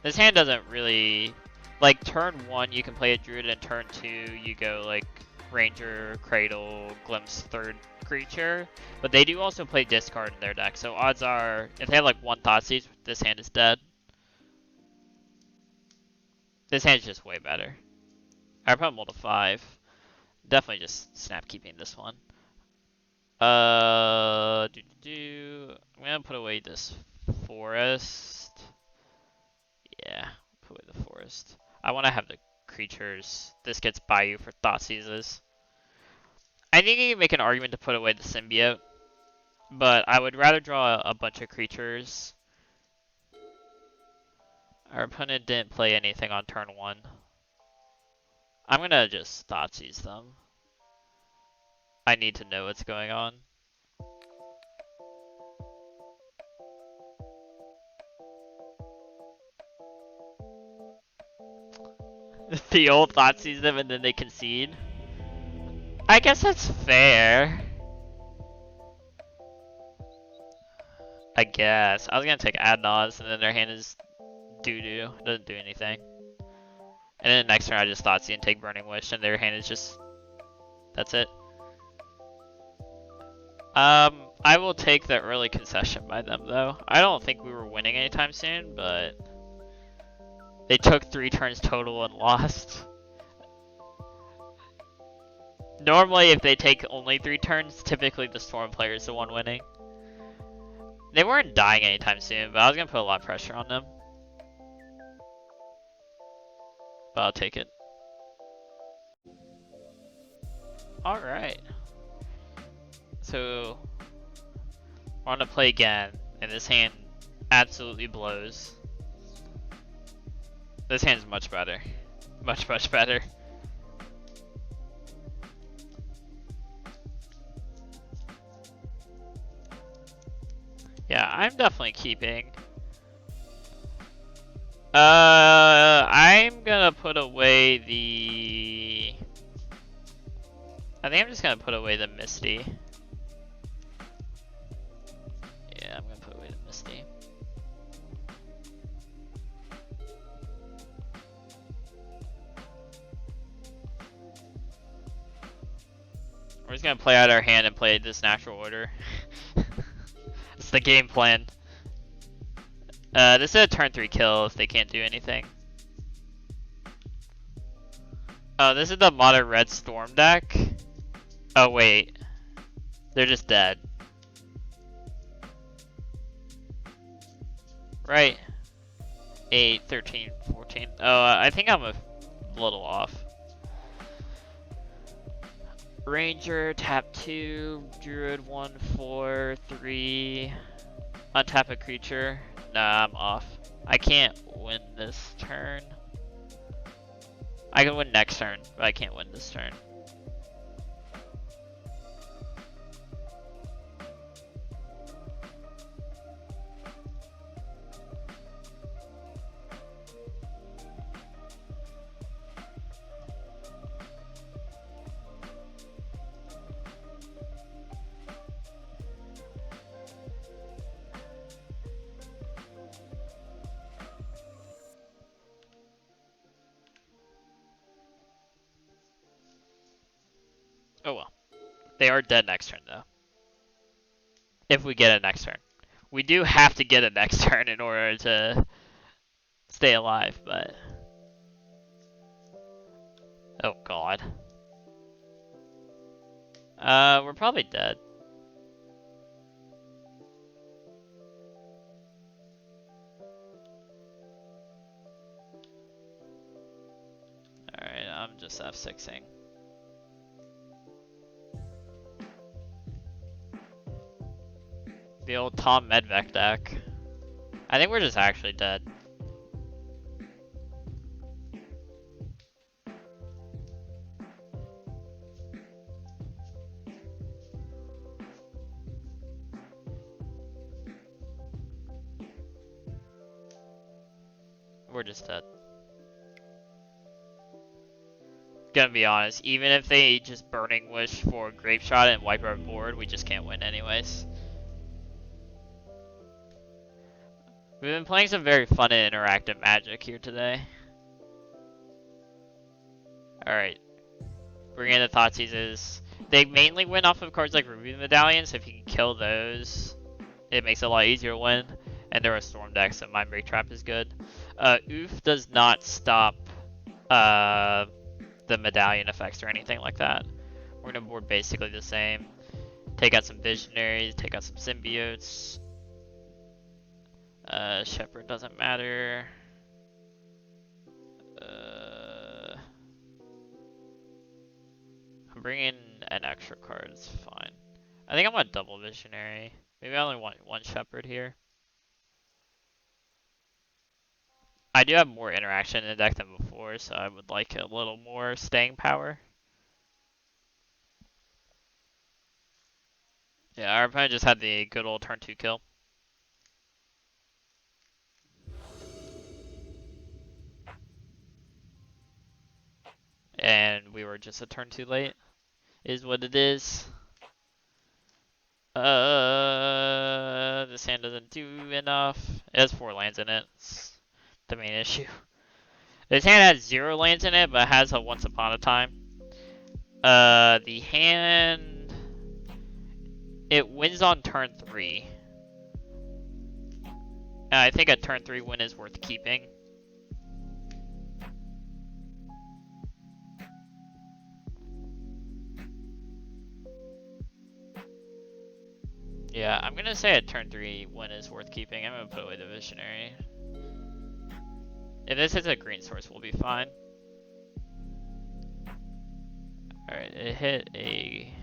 This hand doesn't really... like, turn 1 you can play a Druid, and turn 2 you go, like, Ranger, Cradle, Glimpse, third creature. But they do also play discard in their deck, so odds are, if they have, like, one Thoughtseize, this hand is dead. This hand's just way better. I put Mold to 5. Definitely just snap keeping this one. I'm gonna put away this forest. Yeah, put away the forest. I want to have the creatures. This gets Bayou for Thoughtseizes. I think you can make an argument to put away the Symbiote, but I would rather draw a bunch of creatures Our opponent didn't play anything on turn 1. I'm gonna just Thoughtseize them. I need to know what's going on. The old Thoughtseize them and then they concede. I guess that's fair. I guess. I was gonna take Adnaz and then their hand is doo-doo. Doesn't do anything. And then next turn I just Thoughtseize and take Burning Wish and their hand is just... That's it. I will take the early concession by them though. I don't think we were winning anytime soon, but... They took 3 turns total and lost. Normally if they take only 3 turns, typically the Storm player is the one winning. They weren't dying anytime soon, but I was gonna put a lot of pressure on them. But I'll take it. Alright. So, I want to play again, and this hand absolutely blows. This hand's much better. Much, much better. Yeah, I'm definitely keeping. I'm gonna put away the... I think I'm just gonna put away the Misty. Yeah, I'm gonna put away the Misty. We're just gonna play out our hand and play this natural order. It's the game plan. This is a turn 3 kill if they can't do anything. Oh, this is the modern red storm deck. Oh wait, they're just dead. Right. 8, 13, 14. Oh, I think I'm a little off. Ranger, tap 2, Druid 1, 4, 3, untap a creature. Nah, I'm off. I can't win this turn. I can win next turn, but I can't win this turn. Oh well. They are dead next turn though. If we get a next turn. We do have to get a next turn in order to stay alive, but... Oh god. We're probably dead. Alright, I'm just F6ing. The old Tom Medvec deck. I think we're just actually dead. We're just dead. Gonna be honest, even if they just Burning Wish for Grape Shot and wipe our board, we just can't win anyways. We've been playing some very fun and interactive Magic here today. Alright. Bringing in the Thoughtseizes. They mainly win off of cards like Ruby Medallions. If you can kill those, it makes it a lot easier to win. And they're a Storm deck, so Mind Break Trap is good. Oof does not stop the Medallion effects or anything like that. We're gonna board basically the same. Take out some Visionaries, take out some Symbiotes. Shepherd doesn't matter. I'm bringing an extra card, it's fine. I think I'm gonna double Visionary. Maybe I only want one Shepherd here. I do have more interaction in the deck than before, so I would like a little more staying power. Yeah, our opponent just had the good old turn 2 kill. And we were just a turn 2 late, is what it is. This hand doesn't do enough. It has 4 lands in it. It's the main issue. This hand has 0 lands in it, but has a Once Upon a Time. The hand... It wins on turn 3. I think a turn 3 win is worth keeping. Yeah, I'm gonna say a turn 3 win is worth keeping. I'm gonna put away the Visionary. If this hits a green source, we'll be fine. Alright, it hit a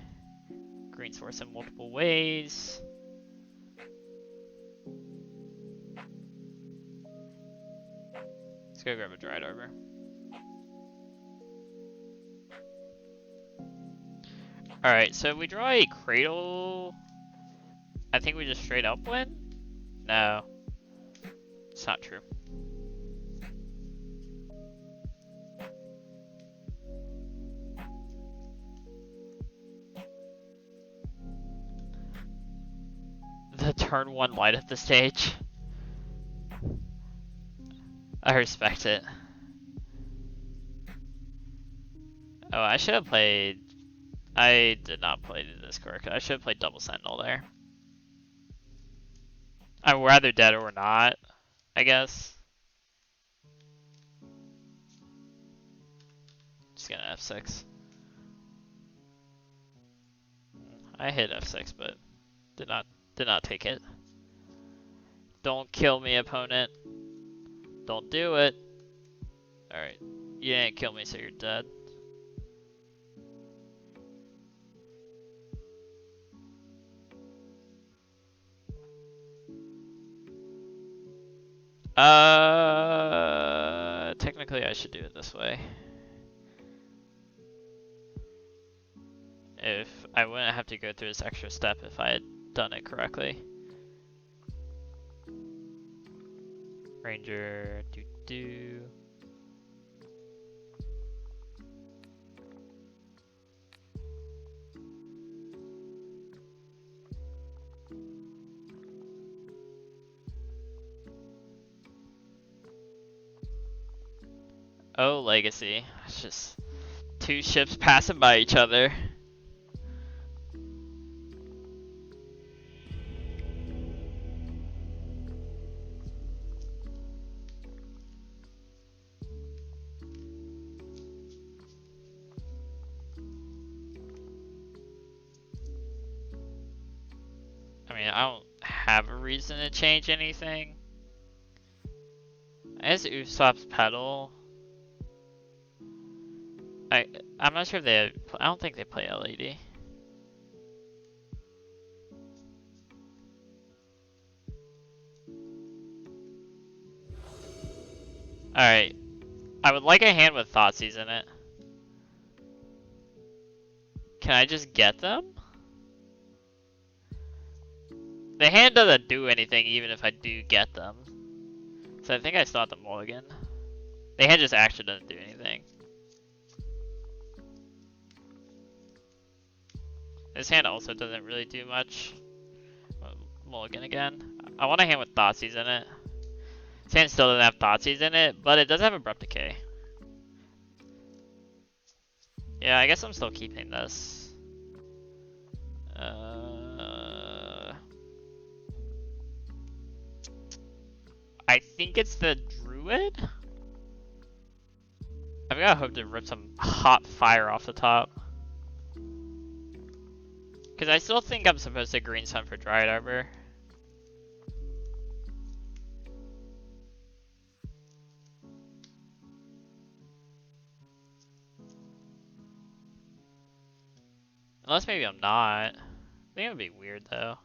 green source in multiple ways. Let's go grab a Dried Arbor. Alright, so we draw a Cradle. I think we just straight up win? No. It's not true. The turn 1 light up the stage. I respect it. Oh, I should have played... I did not play this correct. I should have played Double Sentinel there. I'm rather dead or not, I guess. Just gonna F6. I hit F6, but did not take it. Don't kill me, opponent. Don't do it. Alright. You didn't kill me, so you're dead. Technically I should do it this way. If I wouldn't have to go through this extra step if I had done it correctly. Ranger, do. Oh, Legacy. It's just 2 ships passing by each other. I mean, I don't have a reason to change anything. I guess Usopp's Pedal. I'm not sure if they. I don't think they play LED. Alright. I would like a hand with Thoughtseize in it. Can I just get them? The hand doesn't do anything even if I do get them. So I think I still have the mulligan. The hand just actually doesn't do anything. This hand also doesn't really do much. Mulligan again. I want a hand with Thoughtseize in it. This hand still doesn't have Thoughtseize in it, but it does have Abrupt Decay. Yeah, I guess I'm still keeping this. I think it's the Druid? I've got to hope to rip some hot fire off the top. Because I still think I'm supposed to green sun for Dried Arbor. Unless maybe I'm not. I think it would be weird though.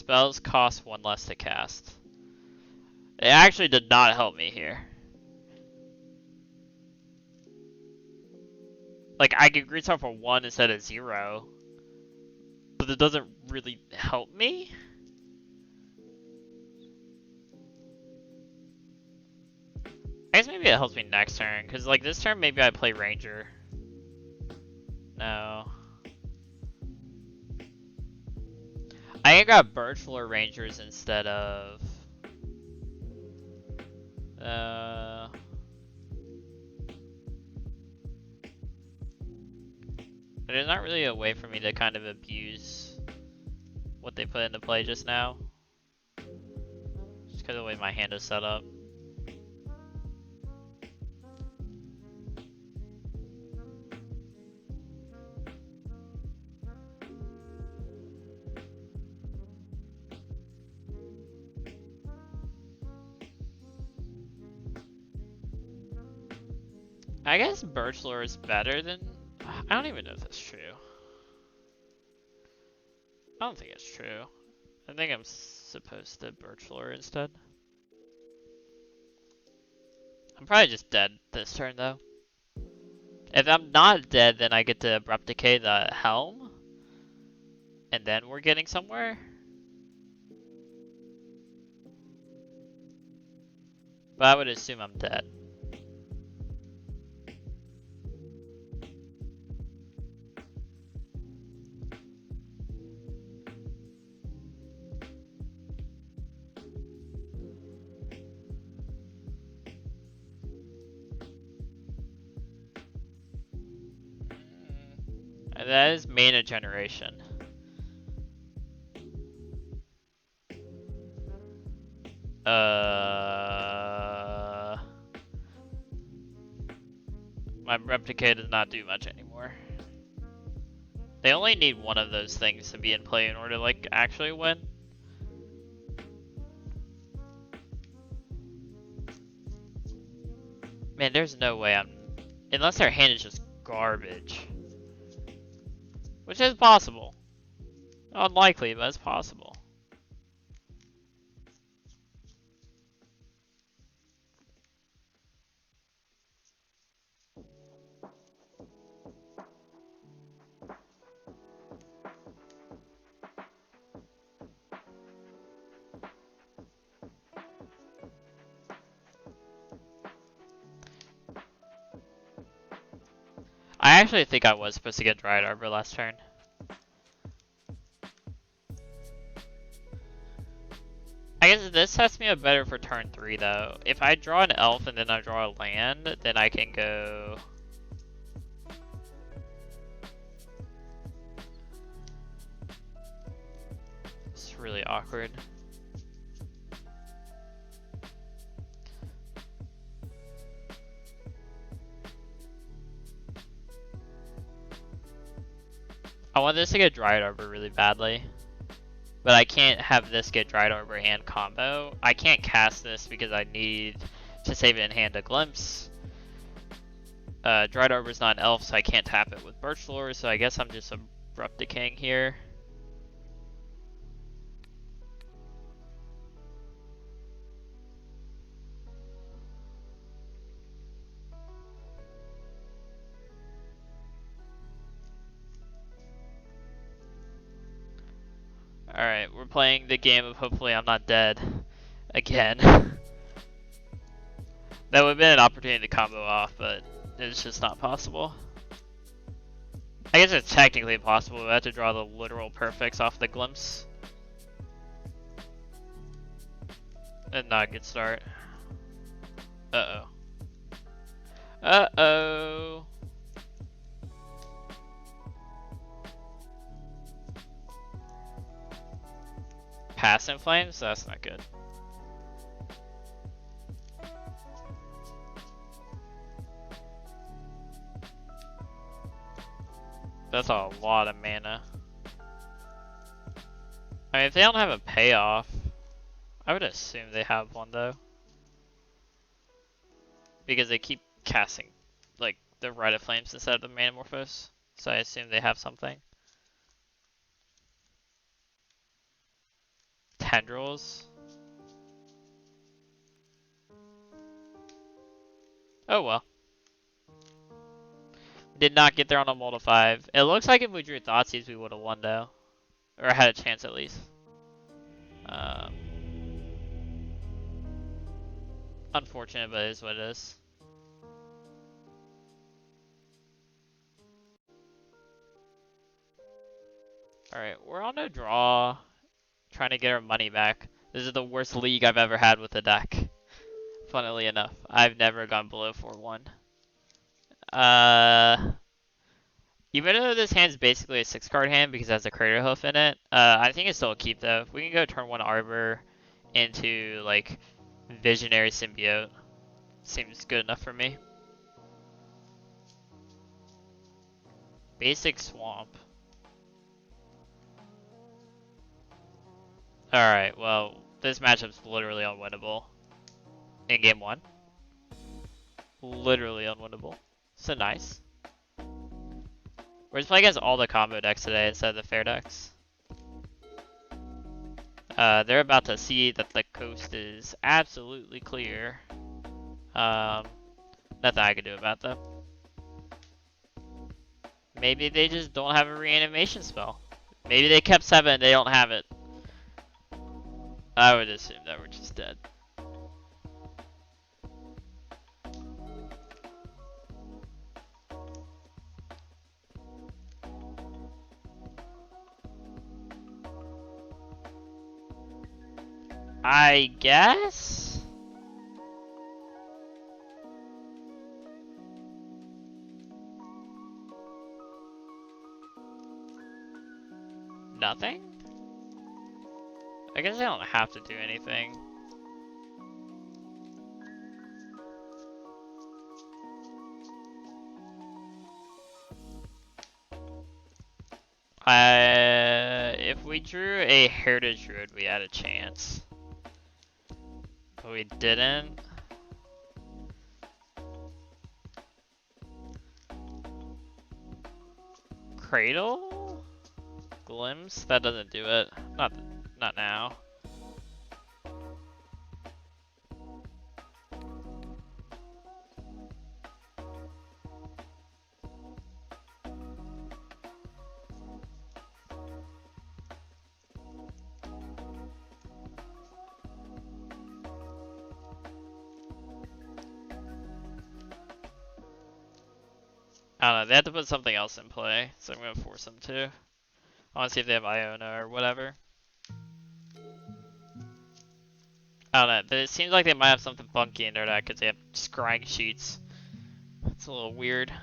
Spells cost 1 less to cast. It actually did not help me here. Like, I could Greenstorm for 1 instead of 0. But it doesn't really help me? I guess maybe it helps me next turn, because like this turn maybe I play Ranger. No. I think I got Birch Floor Rangers instead of... There's not really a way for me to kind of abuse what they put into play just now. Just because of the way my hand is set up. I guess Birch Lore is better than... I don't even know if that's true. I don't think it's true. I think I'm supposed to Birch Lore instead. I'm probably just dead this turn though. If I'm not dead, then I get to Abrupt Decay the Helm. And then we're getting somewhere. But I would assume I'm dead. And that is mana generation. My Replicate does not do much anymore. They only need one of those things to be in play in order to like actually win. Man, there's no way I'm... Unless their hand is just garbage. Which is possible. Unlikely, but it's possible. I actually think I was supposed to get Dryad Arbor last turn. I guess this sets me up better for turn 3 though. If I draw an elf and then I draw a land, then I can go... It's really awkward. I want this to get Dryad Arbor really badly. But I can't have this get Dryad Arbor and combo. I can't cast this because I need to save it in hand to Glimpse. Dryad Arbor's not an elf, so I can't tap it with Birch Lore, so I guess I'm just Abrupt Decaying here. Alright, we're playing the game of hopefully I'm not dead again. That would have been an opportunity to combo off, but it's just not possible. I guess it's technically possible, but I have to draw the literal perfects off the Glimpse. And not a good start. Uh-oh. Uh-oh. Pass in Flames? That's not good. That's a lot of mana. I mean, if they don't have a payoff, I would assume they have one though. Because they keep casting, like, the Rite of Flames instead of the Manamorphose. So I assume they have something. tendrils. Oh well. Did not get there on a multi 5. It looks like if we drew Thoughtseize, we would have won though. Or had a chance at least. Um, Unfortunate, but it is what it is. Alright, we're on a draw. Trying to get our money back. This is the worst league I've ever had with a deck. Funnily enough. I've never gone below 4-1. Even though this hand's basically a 6-card hand because it has a Crater Hoof in it, I think it's still a keep though. If we can go turn 1 Arbor into like Visionary Symbiote, seems good enough for me. Basic Swamp. Alright, well, this matchup's literally unwinnable. In game 1. Literally unwinnable. So nice. We're just playing against all the combo decks today instead of the fair decks. They're about to see that the coast is absolutely clear. Nothing I can do about them. Maybe they just don't have a reanimation spell. Maybe they kept 7 and they don't have it. I would assume that we're just dead. I guess? Nothing? I guess I don't have to do anything. If we drew a Heritage Druid, we had a chance. But we didn't. Cradle? Glimpse? That doesn't do it. Not now. I don't know, they have to put something else in play, so I'm gonna force them to. I wanna see if they have Iona or whatever. I don't know, but it seems like they might have something funky in their deck because they have scrying sheets. It's a little weird.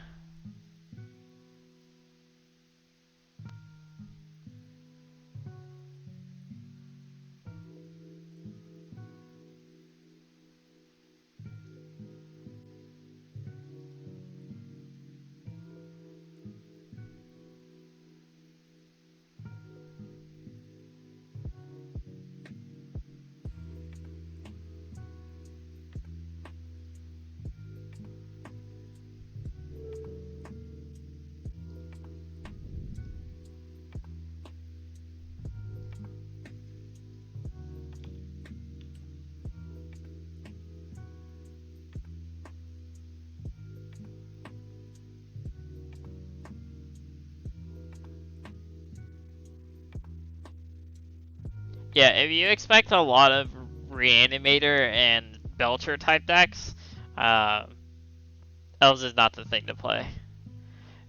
Yeah, if you expect a lot of Reanimator and Belcher type decks, Elves is not the thing to play.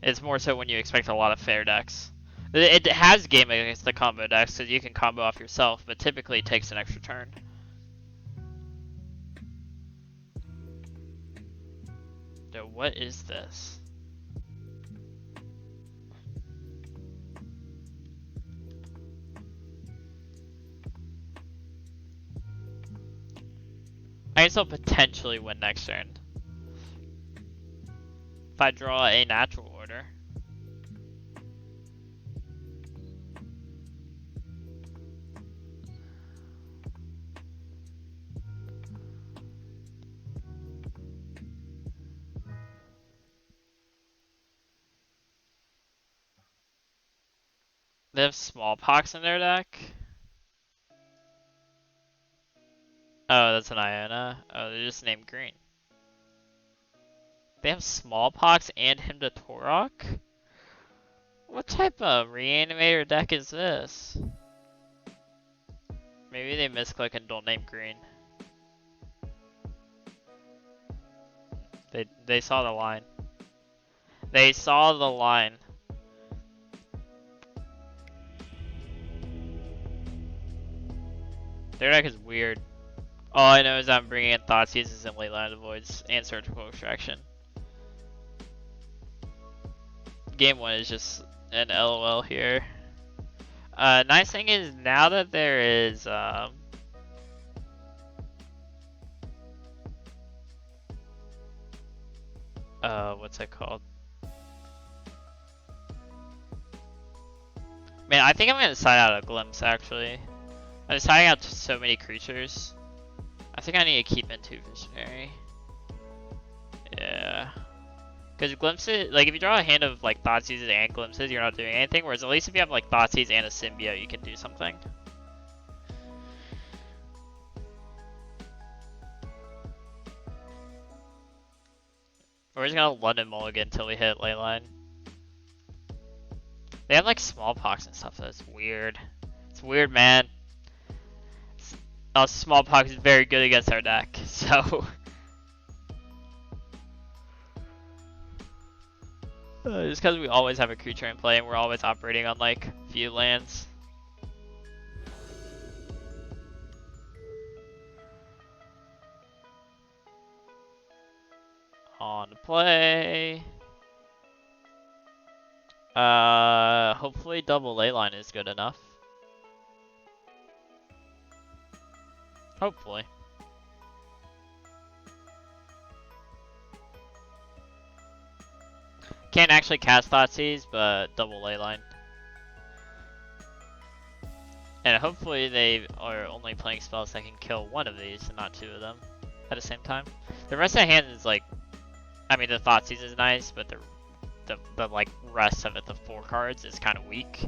It's more so when you expect a lot of fair decks. It has game against the combo decks, so you can combo off yourself, but typically it takes an extra turn. Dude, what is this? I can still potentially win next turn. If I draw a natural order. They have Smallpox in their deck. Oh, that's an Iona. Oh, they're just named green. They have smallpox and him to Torok? What type of reanimator deck is this? Maybe they misclick and don't name green. They saw the line. They saw the line. Their deck is weird. All I know is I'm bringing in Thoughtseizes and Late Line of the Voids and Surgical Extraction. Game 1 is just an LOL here. Nice thing is now that there is what's it called? Man, I think I'm gonna side out a Glimpse actually. I'm siding out so many creatures. I think I need to keep in 2 Visionary. Yeah. Because Glimpses, like if you draw a hand of like Thoughtseizes and Glimpses, you're not doing anything. Whereas at least if you have like Thoughtseize and a Symbiote, you can do something. We're just gonna London Mulligan until we hit Leyline. They have like Smallpox and stuff, that's weird. It's weird, man. Smallpox is very good against our deck, so... just because we always have a creature in play and we're always operating on like few lands. On to play. Hopefully double Leyline is good enough. Hopefully. Can't actually cast Thoughtseize, but double Leyline. And hopefully they are only playing spells that can kill one of these and not 2 of them at the same time. The rest of the hand is like, I mean the Thoughtseize is nice, but the like rest of it, the 4 cards, is kind of weak.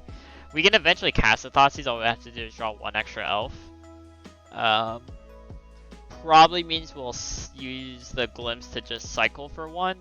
We can eventually cast the Thoughtseize, all we have to do is draw 1 extra elf. Probably means we'll use the Glimpse to just cycle for 1.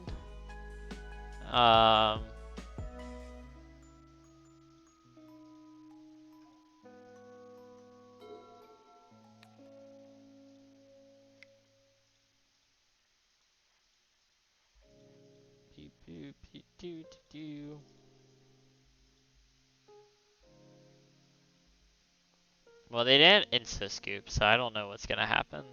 Well, they didn't insta-scoop, so I don't know what's gonna happen.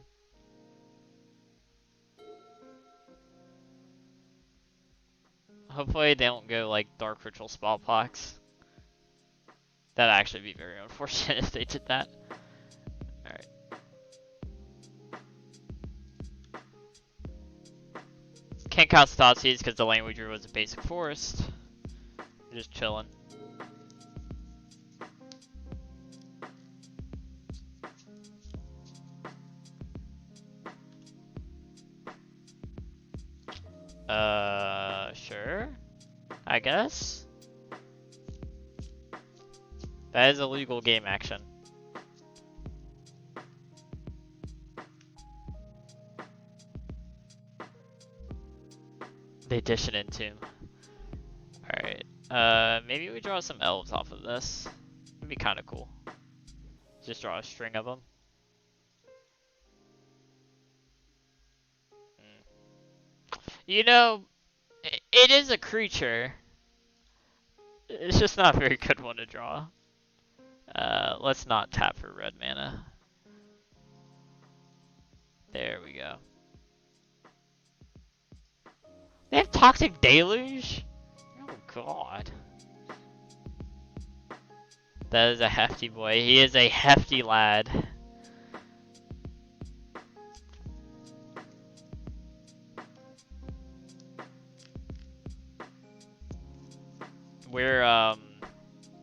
Hopefully they don't go like Dark Ritual Smallpox. That'd actually be very unfortunate if they did that. Alright. Can't cast Thoughtseize because the lane we drew was a basic forest. Just chilling. Sure. I guess. That is illegal game action. They dish it into. Alright. Maybe we draw some elves off of this. It'd be kinda cool. Just draw a string of them. You know, it is a creature. It's just not a very good one to draw. Let's not tap for red mana. There we go. They have Toxic Deluge? Oh god. That is a hefty boy. He is a hefty lad. We're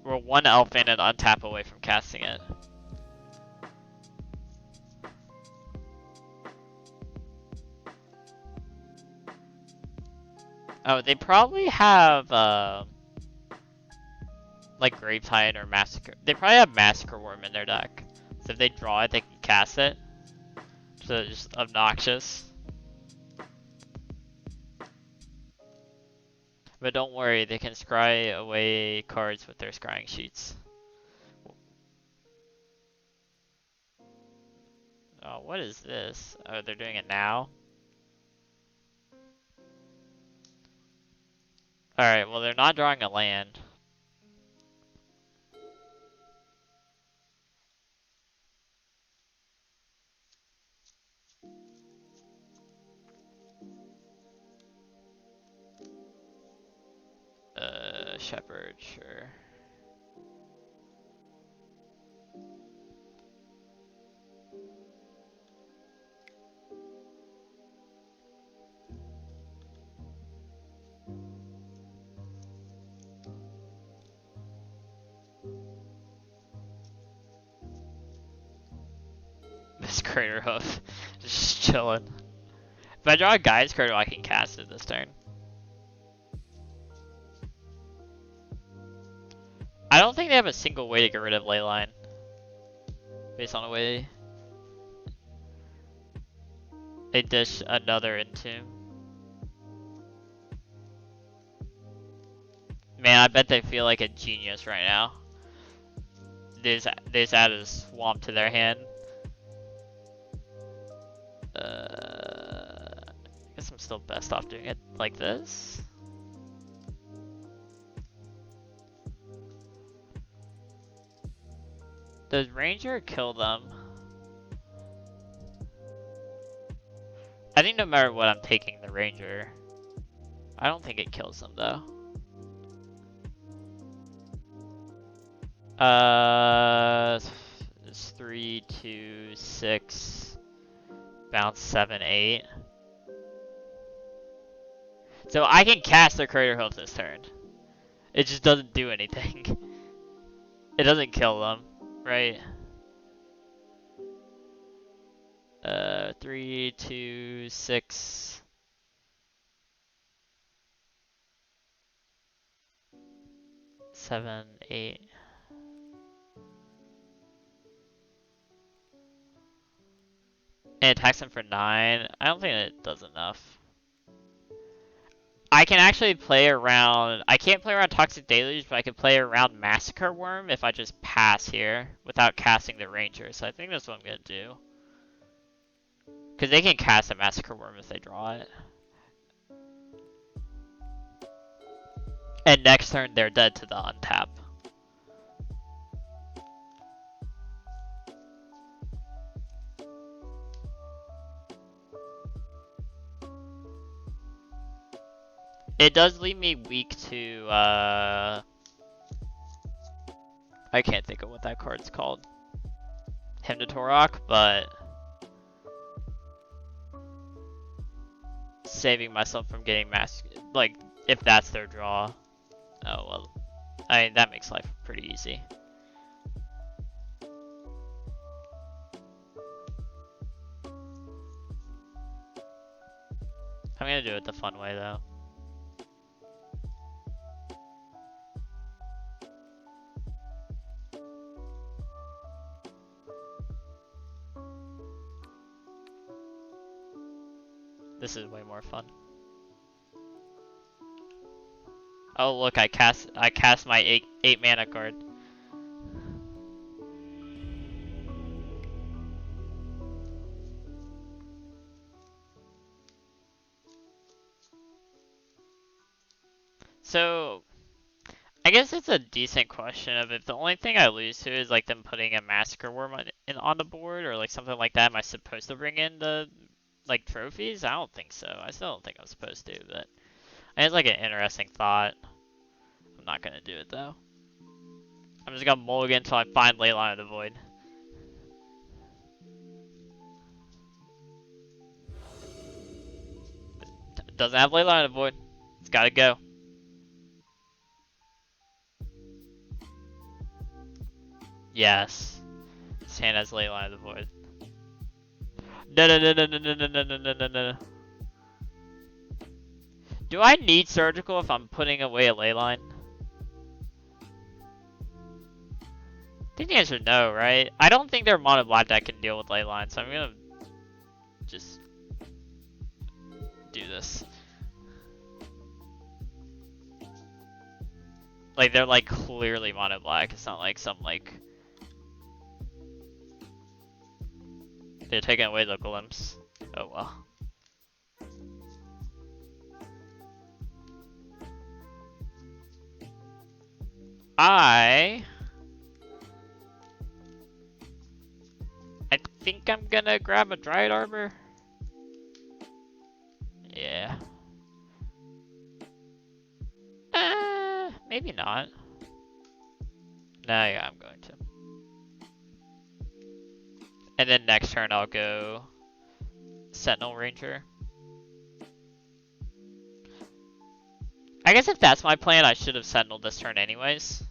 1 elf and an untap away from casting it. Oh, they probably have like Grave Titan or Massacre. They probably have Massacre Worm in their deck. So if they draw it, they can cast it. So just obnoxious. But don't worry, they can scry away cards with their scrying sheets. Oh, what is this? Oh, they're doing it now? Alright, well they're not drawing a land. Shepherd, sure. This Crater Hoof. Just chilling. If I draw a Guy's Crater, I can cast it this turn. I don't think they have a single way to get rid of Leyline. Based on the way they dish another Entomb. Man, I bet they feel like a genius right now. They just added a Swamp to their hand. I guess I'm still best off doing it like this. Does Ranger kill them? I think no matter what, I'm taking the Ranger. I don't think it kills them though. It's 3, 2, 6, bounce 7, 8. So I can cast their Crater Hoof this turn. It just doesn't do anything. It doesn't kill them, right? 3, 2, 6. Seven, 8. And attacks him for 9. I don't think it does enough. I can actually play around. I can't play around Toxic Deluge, but I can play around Massacre Worm if I just pass here without casting the Ranger. So I think that's what I'm gonna do. Because they can cast a Massacre Worm if they draw it. And next turn they're dead to the untap. It does leave me weak to, I can't think of what that card's called. Hymn to Torok, but saving myself from getting like, if that's their draw. Oh, well, I mean, that makes life pretty easy. I'm gonna do it the fun way, though. This is way more fun. Oh look, I cast my 8 mana card. So I guess it's a decent question of if the only thing I lose to is like them putting a Massacre Worm on the board or like something like that. Am I supposed to bring in the like trophies? I don't think so. I still don't think I'm supposed to, but it's like an interesting thought. I'm not gonna do it though. I'm just gonna mulligan until I find Leyline of the Void. It doesn't have Leyline of the Void. It's gotta go. Yes. This hand has Leyline of the Void. No, no, no, no, no, no, no, no, no, no, no. Do I need Surgical if I'm putting away a Leyline? I think the answer is no, right? I don't think their mono black deck can deal with Leyline, so I'm gonna just do this. Like, they're like clearly mono black. It's not like some like... They're taking away the glimpse. Oh well. I think I'm gonna grab a Dryad Arbor. Yeah. Maybe not. No, yeah, I'm going to. And then next turn I'll go Sentinel Ranger. I guess if that's my plan, I should have Sentineled this turn anyways.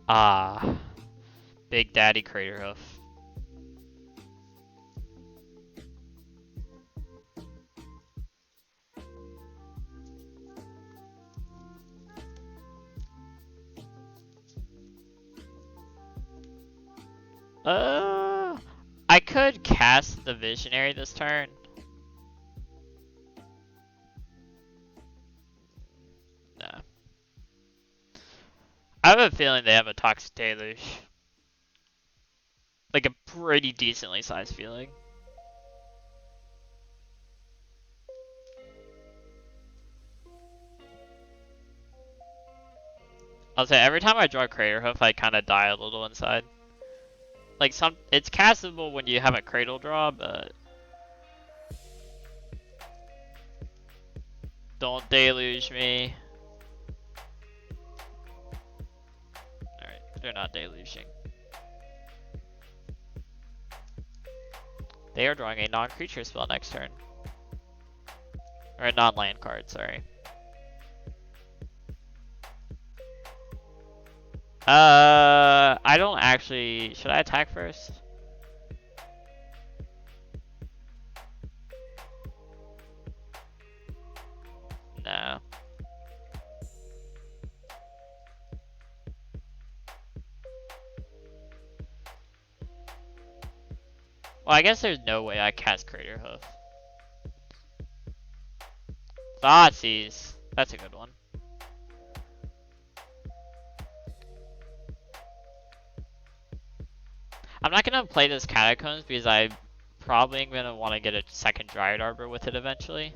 Ah, Big Daddy Craterhoof. I could cast the Visionary this turn. No. I have a feeling they have a Toxic Deluge. Like a pretty decently sized feeling. I'll say every time I draw Craterhoof, I kind of die a little inside. Like it's castable when you have a Cradle draw, but don't deluge me. Alright, they're not deluging. They are drawing a non-creature spell next turn. Or a non-land card, sorry. I don't actually... Should I attack first? No. Well, I guess there's no way I cast Craterhoof. Thoughtseize. That's a good one. I'm not gonna play this Catacombs because I probably am gonna want to get a second Dryad Arbor with it eventually.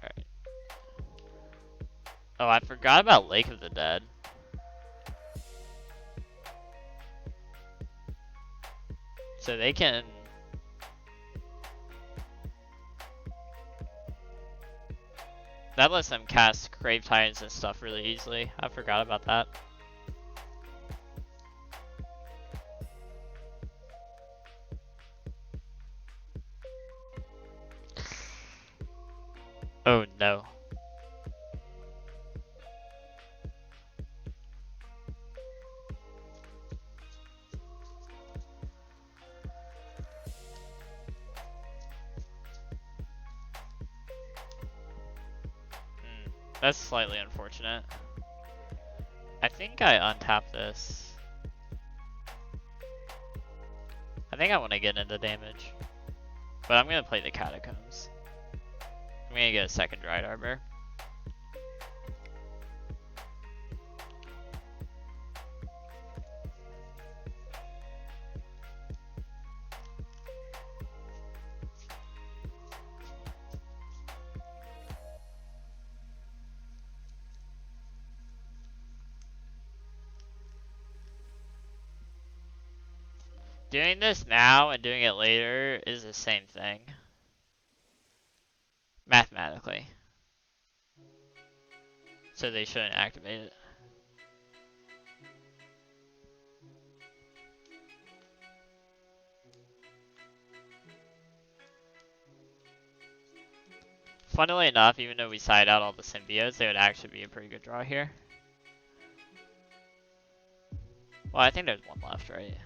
Alright. Oh, I forgot about Lake of the Dead. So they can... That lets them cast Grave Titans and stuff really easily. I forgot about that. Oh no. That's slightly unfortunate. I think I untap this. I think I want to get into damage. But I'm going to play the Catacombs. I'm going to get a second Dryad Arbor. Doing this now and doing it later is the same thing. Mathematically. So they shouldn't activate it. Funnily enough, even though we side out all the symbiotes, they would actually be a pretty good draw here. Well, I think there's one left, right?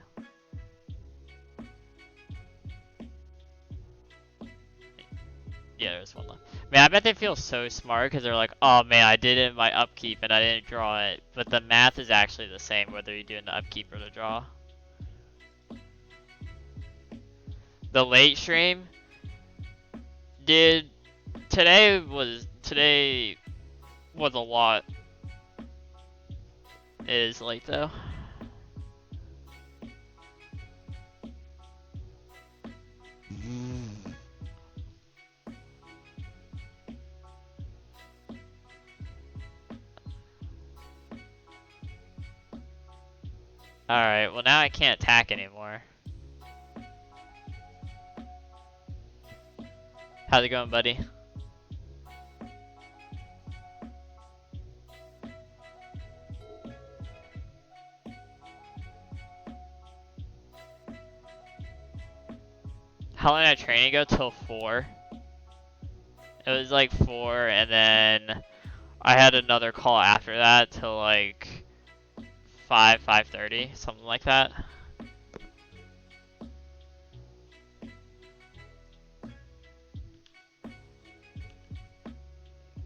Yeah, there's one left. Man, I bet they feel so smart because they're like, oh man, I did it in my upkeep and I didn't draw it. But the math is actually the same whether you do it in the upkeep or the draw. The late stream, dude, today was a lot. It is late though. Alright, well now I can't attack anymore. How's it going, buddy? How long did training go? Till 4. It was like 4, and then I had another call after that till like 5:30, something like that.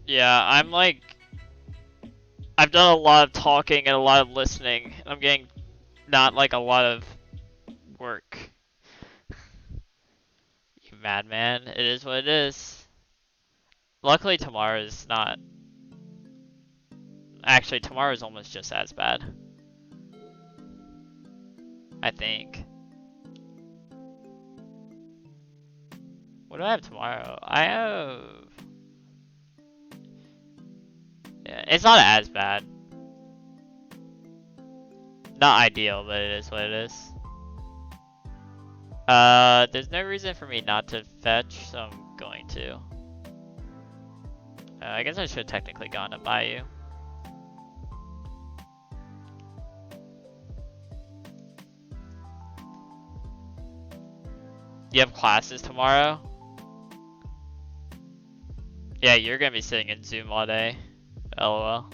Yeah, I've done a lot of talking and a lot of listening. I'm getting not like a lot of work. You madman. It is what it is. Luckily tomorrow's not. Actually, tomorrow's almost just as bad. I think. What do I have tomorrow? I have... Yeah, it's not as bad. Not ideal, but it is what it is. There's no reason for me not to fetch, so I'm going to. I guess I should have technically gone to Bayou. You have classes tomorrow? Yeah, you're gonna be sitting in Zoom all day. LOL.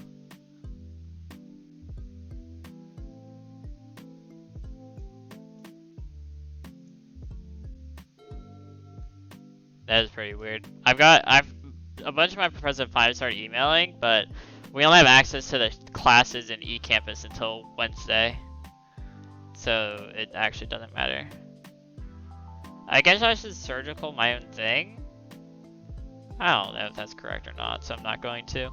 That is pretty weird. I've a bunch of my professors have finally started emailing, but we only have access to the classes in eCampus until Wednesday. So it actually doesn't matter. I guess I should surgical my own thing? I don't know if that's correct or not, so I'm not going to.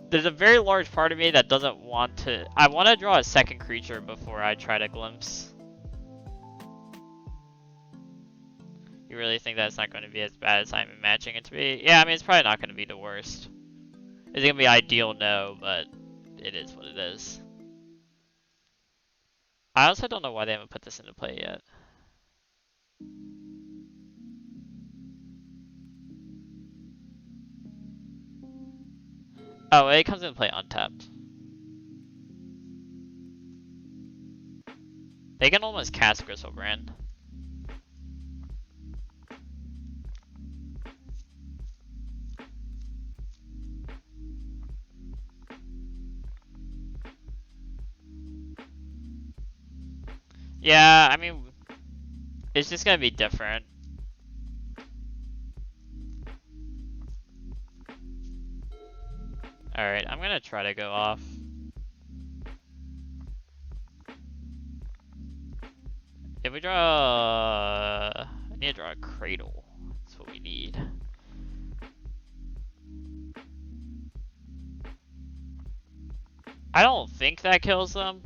There's a very large part of me that doesn't want to... I want to draw a second creature before I try to glimpse. You really think that's not going to be as bad as I'm imagining it to be? Yeah, I mean, it's probably not going to be the worst. Is it going to be ideal? No, but it is what it is. I also don't know why they haven't put this into play yet. Oh, it comes into play untapped. They can almost cast Gristlebrand. Yeah, I mean, it's just gonna be different. Alright, I'm gonna try to go off. If we draw... I need to draw a Cradle. That's what we need. I don't think that kills them.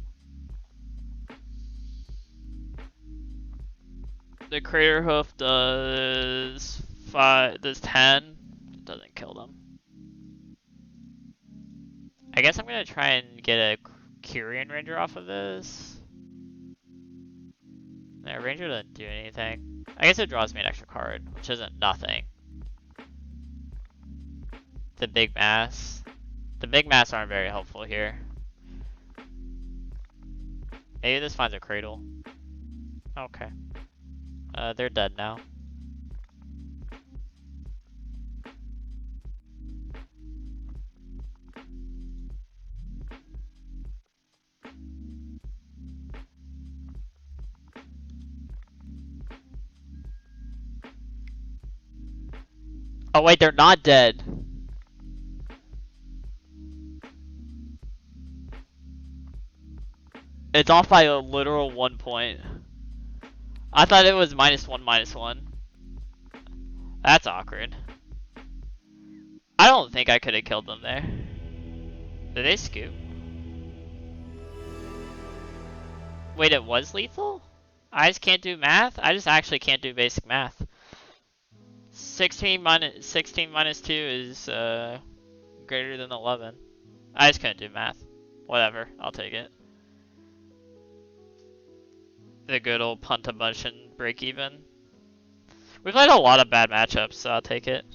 The Crater Hoof does 10. It doesn't kill them. I guess I'm gonna try and get a Kyrian Ranger off of this. No, Ranger doesn't do anything. I guess it draws me an extra card, which isn't nothing. The big mass. The big mass aren't very helpful here. Maybe this finds a Cradle. Okay. They're dead now. Oh wait, they're not dead. It's off by a literal 1 point. I thought it was -1, -1. That's awkward. I don't think I could have killed them there. Did they scoop? Wait, it was lethal? I just can't do math? I just actually can't do basic math. 16 minus 2 is greater than 11. I just couldn't do math. Whatever, I'll take it. The good old punt a bunch and break even. We've played a lot of bad matchups, so I'll take it.